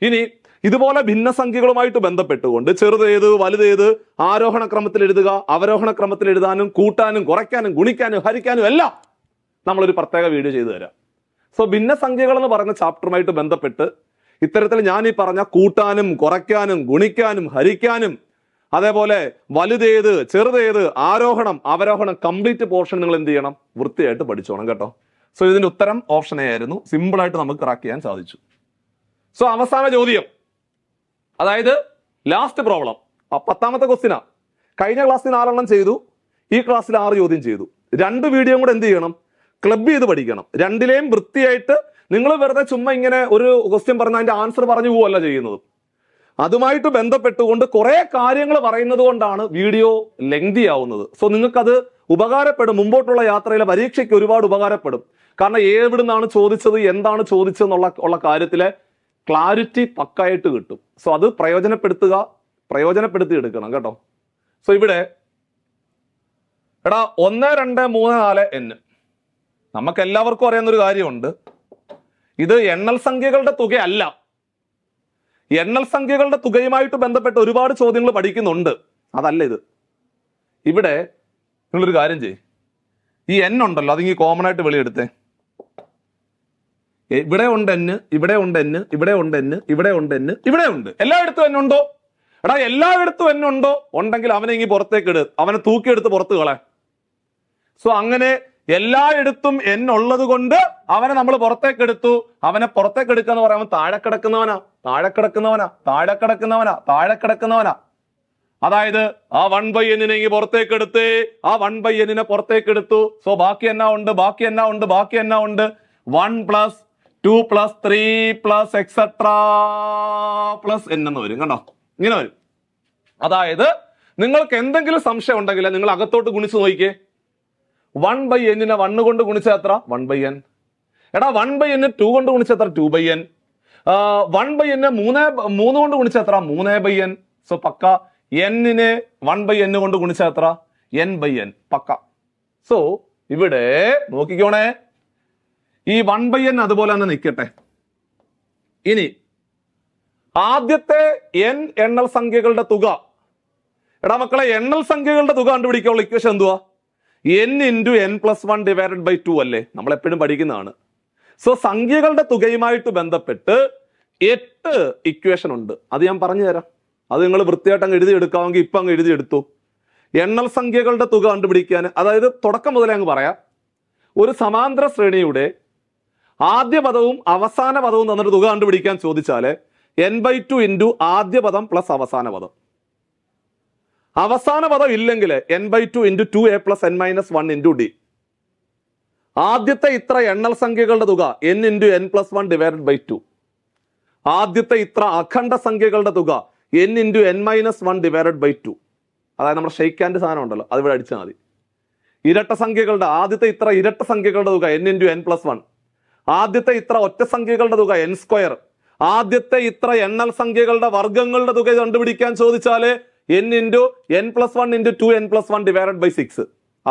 ഇനി ഇതുപോലെ ഭിന്നസംഖ്യകളുമായിട്ട് ബന്ധപ്പെട്ടുകൊണ്ട് ചെറുതേത് വലുതേത് ആരോഹണ ക്രമത്തിൽ എഴുതുക, അവരോഹണ ക്രമത്തിൽ എഴുതാനും കൂട്ടാനും കുറയ്ക്കാനും ഗുണിക്കാനും ഹരിക്കാനും എല്ലാം നമ്മളൊരു പ്രത്യേക വീഡിയോ ചെയ്തു തരാം. സോ ഭിന്നസംഖ്യകൾ എന്ന് പറയുന്ന ചാപ്റ്ററുമായിട്ട് ബന്ധപ്പെട്ട് ഇത്തരത്തിൽ ഞാൻ ഈ പറഞ്ഞ കൂട്ടാനും കുറയ്ക്കാനും ഗുണിക്കാനും ഹരിക്കാനും അതേപോലെ വലുതേത് ചെറുതേത് ആരോഹണം അവരോഹണം കംപ്ലീറ്റ് പോർഷൻ നിങ്ങൾ എന്ത് ചെയ്യണം? വൃത്തിയായിട്ട് പഠിച്ചോണം കേട്ടോ. സോ ഇതിന്റെ ഉത്തരം ഓപ്ഷൻ എ ആയിരുന്നു. സിമ്പിൾ ആയിട്ട് നമുക്ക് ക്രാക്ക് ചെയ്യാൻ സാധിച്ചു. സോ അവസാന ചോദ്യം, അതായത് ലാസ്റ്റ് പ്രോബ്ലം, 10ാമത്തെ ക്വസ്റ്റിനാ. കഴിഞ്ഞ ക്ലാസ്സിൽ 4 ചെയ്തു, ഈ ക്ലാസ്സിൽ 6 ചോദ്യം ചെയ്തു. 2 വീഡിയോ കൂടെ എന്ത് ചെയ്യണം? ക്ലബ് ചെയ്ത് പഠിക്കണം. രണ്ടിലെയും വൃത്തിയായിട്ട്. നിങ്ങൾ വെറുതെ ചുമ്മാ ഇങ്ങനെ ഒരു ക്വസ്റ്റ്യൻ പറഞ്ഞ അതിന്റെ ആൻസർ പറഞ്ഞു പോവല്ല ചെയ്യുന്നത്. അതുമായിട്ട് ബന്ധപ്പെട്ടുകൊണ്ട് കുറെ കാര്യങ്ങൾ പറയുന്നത് കൊണ്ടാണ് വീഡിയോ ലെങ്തി ആവുന്നത്. സോ നിങ്ങൾക്കത് ഉപകാരപ്പെടും. മുമ്പോട്ടുള്ള യാത്രയിലെ പരീക്ഷയ്ക്ക് ഒരുപാട് ഉപകാരപ്പെടും. കാരണം എവിടുന്നാണ് ചോദിച്ചത്, എന്താണ് ചോദിച്ചതെന്നുള്ള കാര്യത്തിലെ ക്ലാരിറ്റി പക്കായിട്ട് കിട്ടും. സോ അത് പ്രയോജനപ്പെടുത്തി എടുക്കണം കേട്ടോ. സോ ഇവിടെ 1 2 3 4 n നമുക്ക് എല്ലാവർക്കും അറിയാവുന്നൊരു കാര്യമുണ്ട്. ഇത് എണ്ണൽ സംഖ്യകളുടെ തുകയല്ല. എണ്ണൽ സംഖ്യകളുടെ തുകയുമായിട്ട് ബന്ധപ്പെട്ട് ഒരുപാട് ചോദ്യങ്ങൾ പഠിക്കുന്നുണ്ട്. അതല്ല ഇത്. ഇവിടെ നിങ്ങളൊരു കാര്യം ചെയ്യ്, ഈ n ഉണ്ടല്ലോ അതിങ്ങി കോമൺ ആയിട്ട് വെളിയെടുത്തേ. ഇവിടെ ഉണ്ട് n, ഇവിടെ ഉണ്ട് n, ഇവിടെ ഉണ്ട് n, ഇവിടെ ഉണ്ട് n, ഇവിടെ ഉണ്ട്. എല്ലായിടത്തും n ഉണ്ടോ? എല്ലായിടത്തും n ഉണ്ടോ? ഉണ്ടെങ്കിൽ അവനെ ഇങ്ങി പുറത്തേക്ക് ഇട്, അവനെ തൂക്കിയെടുത്ത് പുറത്ത് കളയാൻ. സോ അങ്ങനെ എല്ലായിടത്തും n ഉള്ളത് കൊണ്ട് അവനെ നമ്മൾ പുറത്തേക്ക് എടുത്തു. അവനെ പുറത്തേക്ക് എടുക്കുക എന്ന് പറയുമ്പോൾ താഴെ കിടക്കുന്നവനാ. അതായത് ആ 1/n ഇങ്ങി പുറത്തേക്ക് എടുത്ത്, ആ 1/n പുറത്തേക്ക് എടുത്തു. സോ ബാക്കി എന്നാ ഉണ്ട്? 1 + 2 + 3 + etc + n എന്ന് വരും. കണ്ടോ, ഇങ്ങനെ വരും. അതായത് നിങ്ങൾക്ക് എന്തെങ്കിലും സംശയം ഉണ്ടെങ്കിൽ നിങ്ങൾ അകത്തോട്ട് ഗുണിച്ച് നോക്കിക്കേ. 1/n 1 കൊണ്ട് ഗുണിച്ചാൽ എത്ര? 1/n. 1/n 2 കൊണ്ട് ഗുണിച്ചാൽ എത്ര? 2/n. 1/n 3 കൊണ്ട് ഗുണിച്ചാൽ എത്ര? 3/n. സോ പക്ക. n 1/n കൊണ്ട് ഗുണിച്ചാൽ എത്ര? n/n. പക്ക. സോ ഇവിടെ നോക്കിക്കോണേ, ഈ 1/n അതുപോലെ തന്നെ നിൽക്കട്ടെ. ഇനി ആദ്യത്തെ n എണ്ണൽ സംഖ്യകളുടെ തുക. മക്കളെ, എണ്ണൽ സംഖ്യകളുടെ തുക കണ്ടുപിടിക്കാനുള്ള ഇക്വേഷൻ എന്തുവാ? n × n+1/2 അല്ലേ? നമ്മൾ എപ്പോഴും പഠിക്കുന്നതാണ്. സോ സംഖ്യകളുടെ തുകയുമായിട്ട് ബന്ധപ്പെട്ട് 8 ഇക്വേഷൻ ഉണ്ട്. അത് ഞാൻ പറഞ്ഞു തരാം. അത് നിങ്ങൾ വൃത്തിയായിട്ട് അങ്ങ് എഴുതിയെടുക്കാമെങ്കിൽ ഇപ്പൊ അങ്ങ് എഴുതിയെടുത്തു. എണ്ണൽ സംഖ്യകളുടെ തുക കണ്ടുപിടിക്കാൻ, അതായത് തുടക്കം മുതലേ അങ്ങ് പറയാം. ഒരു സമാന്തര ശ്രേണിയുടെ ആദ്യ പദവും അവസാന പദവും തന്നിട്ട് തുക കണ്ടുപിടിക്കാൻ ചോദിച്ചാല് n/2 × ആദ്യ പദം പ്ലസ് അവസാന പദം. അവസാന പദം ഇല്ലെങ്കിൽ n/2 × 2a + n - 1 × d. ആദ്യത്തെ ഇത്ര എണ്ണൽ സംഖ്യകളുടെ തുക n × n+1/2. ആദ്യത്തെ ഇത്ര അഖണ്ഡ സംഖ്യകളുടെ തുക n × n-1/2. അതായത് നമ്മുടെ ഷെയ്ക്ക് ഹാൻഡ് സാധനം ഉണ്ടല്ലോ, അത് ഇവിടെ അടിച്ചാൽ മതി. ഇരട്ട സംഖ്യകളുടെ ആദ്യത്തെ ഇത്ര ഇരട്ട സംഖ്യകളുടെ തുക n × n+1. ആദ്യത്തെ ഇത്ര ഒറ്റ സംഖ്യകളുടെ തുക n². ആദ്യത്തെ ഇത്ര എണ്ണൽ സംഖ്യകളുടെ വർഗങ്ങളുടെ തുക കണ്ടുപിടിക്കാൻ ചോദിച്ചാല് n × n+1 × 2n+1/6.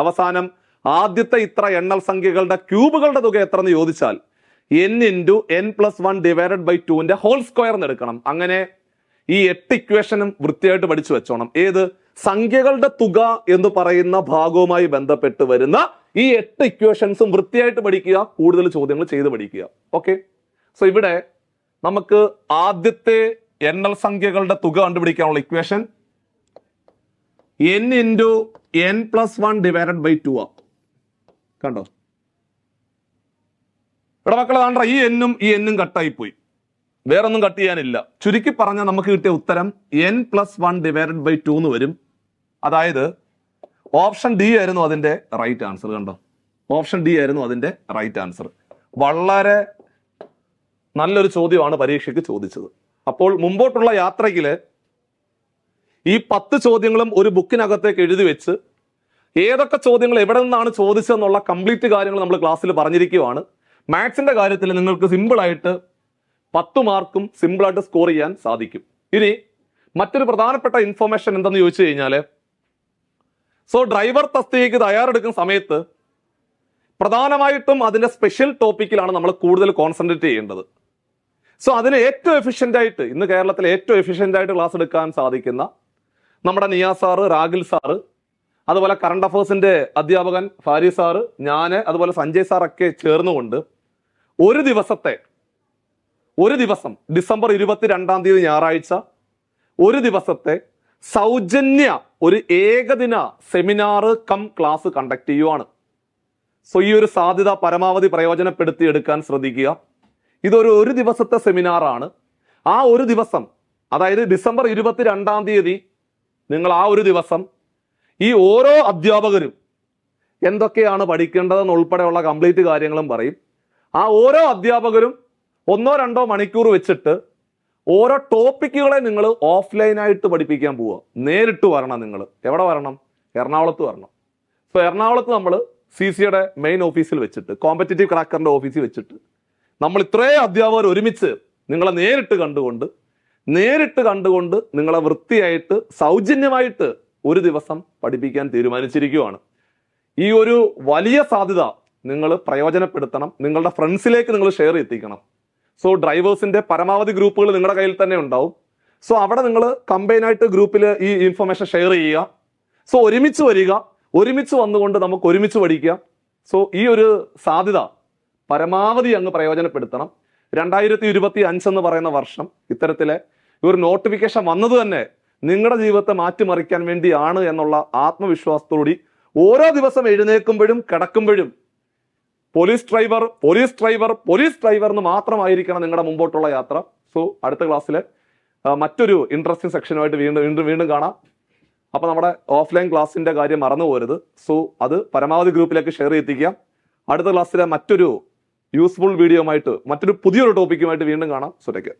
അവസാനം ആദ്യത്തെ ഇത്ര എണ്ണൽ സംഖ്യകളുടെ ക്യൂബുകളുടെ തുക എത്ര എന്ന് ചോദിച്ചാൽ n × n+1/2 ഹോൾ സ്ക്വയർ എന്ന് എടുക്കണം. അങ്ങനെ ഈ 8 ഇക്വേഷനും വൃത്തിയായിട്ട് പഠിച്ചു വെച്ചോണം. ഏത്? സംഖ്യകളുടെ തുക എന്ന് പറയുന്ന ഭാഗവുമായി ബന്ധപ്പെട്ട് വരുന്ന ഈ 8 ഇക്വേഷൻസും വൃത്തിയായിട്ട് പഠിക്കുക. കൂടുതൽ ചോദ്യങ്ങൾ ചെയ്ത് പഠിക്കുക. ഓക്കെ. സോ ഇവിടെ നമുക്ക് ആദ്യത്തെ എണ്ണൽ സംഖ്യകളുടെ തുക കണ്ടുപിടിക്കാനുള്ള ഇക്വേഷൻ n × n+1/2 ആ. കണ്ടോ ഇവിടെ മക്കളെ? കണ്ട, ഈ n കട്ടായി പോയി, വേറൊന്നും കട്ട് ചെയ്യാനില്ല. ചുരുക്കി പറഞ്ഞാൽ നമുക്ക് കിട്ടിയ ഉത്തരം n+1/2 എന്ന് വരും. അതായത് ഓപ്ഷൻ ഡി ആയിരുന്നു അതിന്റെ റൈറ്റ് ആൻസർ. കണ്ടോ, ഓപ്ഷൻ ഡി ആയിരുന്നു അതിന്റെ റൈറ്റ് ആൻസർ. വളരെ നല്ലൊരു ചോദ്യമാണ് പരീക്ഷയ്ക്ക് ചോദിച്ചത്. അപ്പോൾ മുമ്പോട്ടുള്ള യാത്രയില് ഈ 10 ചോദ്യങ്ങളും ഒരു ബുക്കിനകത്തേക്ക് എഴുതി വെച്ച് ഏതൊക്കെ ചോദ്യങ്ങൾ എവിടെ നിന്നാണ് ചോദിച്ചതെന്നുള്ള കംപ്ലീറ്റ് കാര്യങ്ങൾ നമ്മൾ ക്ലാസ്സിൽ പറഞ്ഞിരിക്കുകയാണ്. മാത്സിന്റെ കാര്യത്തിൽ നിങ്ങൾക്ക് സിമ്പിളായിട്ട് 10 മാർക്കും സിമ്പിളായിട്ട് സ്കോർ ചെയ്യാൻ സാധിക്കും. ഇനി മറ്റൊരു പ്രധാനപ്പെട്ട ഇൻഫർമേഷൻ എന്തെന്ന് ചോദിച്ചു കഴിഞ്ഞാൽ, ഡ്രൈവർ തസ്തികയ്ക്ക് തയ്യാറെടുക്കുന്ന സമയത്ത് പ്രധാനമായിട്ടും അതിന്റെ സ്പെഷ്യൽ ടോപ്പിക്കിലാണ് നമ്മൾ കൂടുതൽ കോൺസെൻട്രേറ്റ് ചെയ്യേണ്ടത്. അതിന് ഏറ്റവും എഫിഷ്യന്റ് ആയിട്ട് ഇന്ന് കേരളത്തിൽ ഏറ്റവും എഫിഷ്യന്റ് ആയിട്ട് ക്ലാസ് എടുക്കാൻ സാധിക്കുന്ന നമ്മുടെ നിയാസ് സാറ്, രാഗിൽ സാറ്, അതുപോലെ കറണ്ട് അഫേഴ്സിന്റെ അധ്യാപകൻ ഫാരിസ് സാറ്, ഞാൻ, അതുപോലെ സഞ്ജയ് സാറൊക്കെ ചേർന്നുകൊണ്ട് ഒരു ദിവസം ഡിസംബർ 22-ാം തീയതി ഞായറാഴ്ച ഒരു ദിവസത്തെ സൗജന്യ ഒരു ഏകദിന സെമിനാർ കം ക്ലാസ് കണ്ടക്ട് ചെയ്യുവാണ്. ഈ ഒരു സാധ്യത പരമാവധി പ്രയോജനപ്പെടുത്തി എടുക്കാൻ ശ്രദ്ധിക്കുക. ഒരു ദിവസത്തെ സെമിനാറാണ്. ആ ഒരു ദിവസം, അതായത് ഡിസംബർ 22-ാം തീയതി നിങ്ങൾ ആ ഒരു ദിവസം ഈ ഓരോ അധ്യാപകരും എന്തൊക്കെയാണ് പഠിക്കേണ്ടതെന്ന് ഉൾപ്പെടെയുള്ള കംപ്ലീറ്റ് കാര്യങ്ങളും പറയും. ആ ഓരോ അധ്യാപകരും 1-2 മണിക്കൂർ വെച്ചിട്ട് ഓരോ ടോപ്പിക്കുകളെ നിങ്ങൾ ഓഫ്ലൈനായിട്ട് പഠിപ്പിക്കാൻ പോവുക. നേരിട്ട് വരണം. നിങ്ങൾ എവിടെ വരണം? എറണാകുളത്ത് വരണം. എറണാകുളത്ത് നമ്മൾ CCയുടെ മെയിൻ ഓഫീസിൽ വെച്ചിട്ട്, കോമ്പറ്റേറ്റീവ് ക്രാക്കറിന്റെ ഓഫീസിൽ വെച്ചിട്ട് നമ്മൾ ഇത്രയും അധ്യാപകർ ഒരുമിച്ച് നിങ്ങളെ നേരിട്ട് കണ്ടുകൊണ്ട് നിങ്ങളെ വൃത്തിയായിട്ട് സൗജന്യമായിട്ട് ഒരു ദിവസം പഠിപ്പിക്കാൻ തീരുമാനിച്ചിരിക്കുകയാണ്. ഈ ഒരു വലിയ സാധ്യത നിങ്ങൾ പ്രയോജനപ്പെടുത്തണം. നിങ്ങളുടെ ഫ്രണ്ട്സിലേക്ക് നിങ്ങൾ ഷെയർ എത്തിക്കണം. ഡ്രൈവേഴ്സിന്റെ പരമാവധി ഗ്രൂപ്പുകൾ നിങ്ങളുടെ കയ്യിൽ തന്നെ ഉണ്ടാവും. അവിടെ നിങ്ങൾ കമ്പൈനായിട്ട് ഗ്രൂപ്പിൽ ഈ ഇൻഫർമേഷൻ ഷെയർ ചെയ്യുക. ഒരുമിച്ച് വരിക, ഒരുമിച്ച് വന്നുകൊണ്ട് നമുക്ക് ഒരുമിച്ച് പഠിക്കാം. ഈ ഒരു സാധ്യത പരമാവധി അങ്ങ് പ്രയോജനപ്പെടുത്തണം. 2025 എന്ന് പറയുന്ന വർഷം ഇത്തരത്തിലെ ഒരു നോട്ടിഫിക്കേഷൻ വന്നത് തന്നെ നിങ്ങളുടെ ജീവിതത്തെ മാറ്റിമറിക്കാൻ വേണ്ടിയാണ് എന്നുള്ള ആത്മവിശ്വാസത്തോടെ ഓരോ ദിവസം എഴുന്നേൽക്കുമ്പോഴും കിടക്കുമ്പോഴും പോലീസ് ഡ്രൈവർ എന്ന് മാത്രമായിരിക്കണം നിങ്ങളുടെ മുമ്പോട്ടുള്ള യാത്ര. അടുത്ത ക്ലാസ്സിലെ മറ്റൊരു ഇൻട്രസ്റ്റിംഗ് സെക്ഷനുമായിട്ട് വീണ്ടും കാണാം. അപ്പൊ നമ്മുടെ ഓഫ്ലൈൻ ക്ലാസ്സിന്റെ കാര്യം മറന്നു പോരുത്. അത് പരമാവധി ഗ്രൂപ്പിലേക്ക് ഷെയർ ചെയ്യിപ്പിക്കാം. അടുത്ത ക്ലാസ്സിലെ മറ്റൊരു യൂസ്ഫുൾ വീഡിയോ ആയിട്ട് മറ്റൊരു പുതിയൊരു ടോപ്പിക്കുമായിട്ട് വീണ്ടും കാണാം. Take care.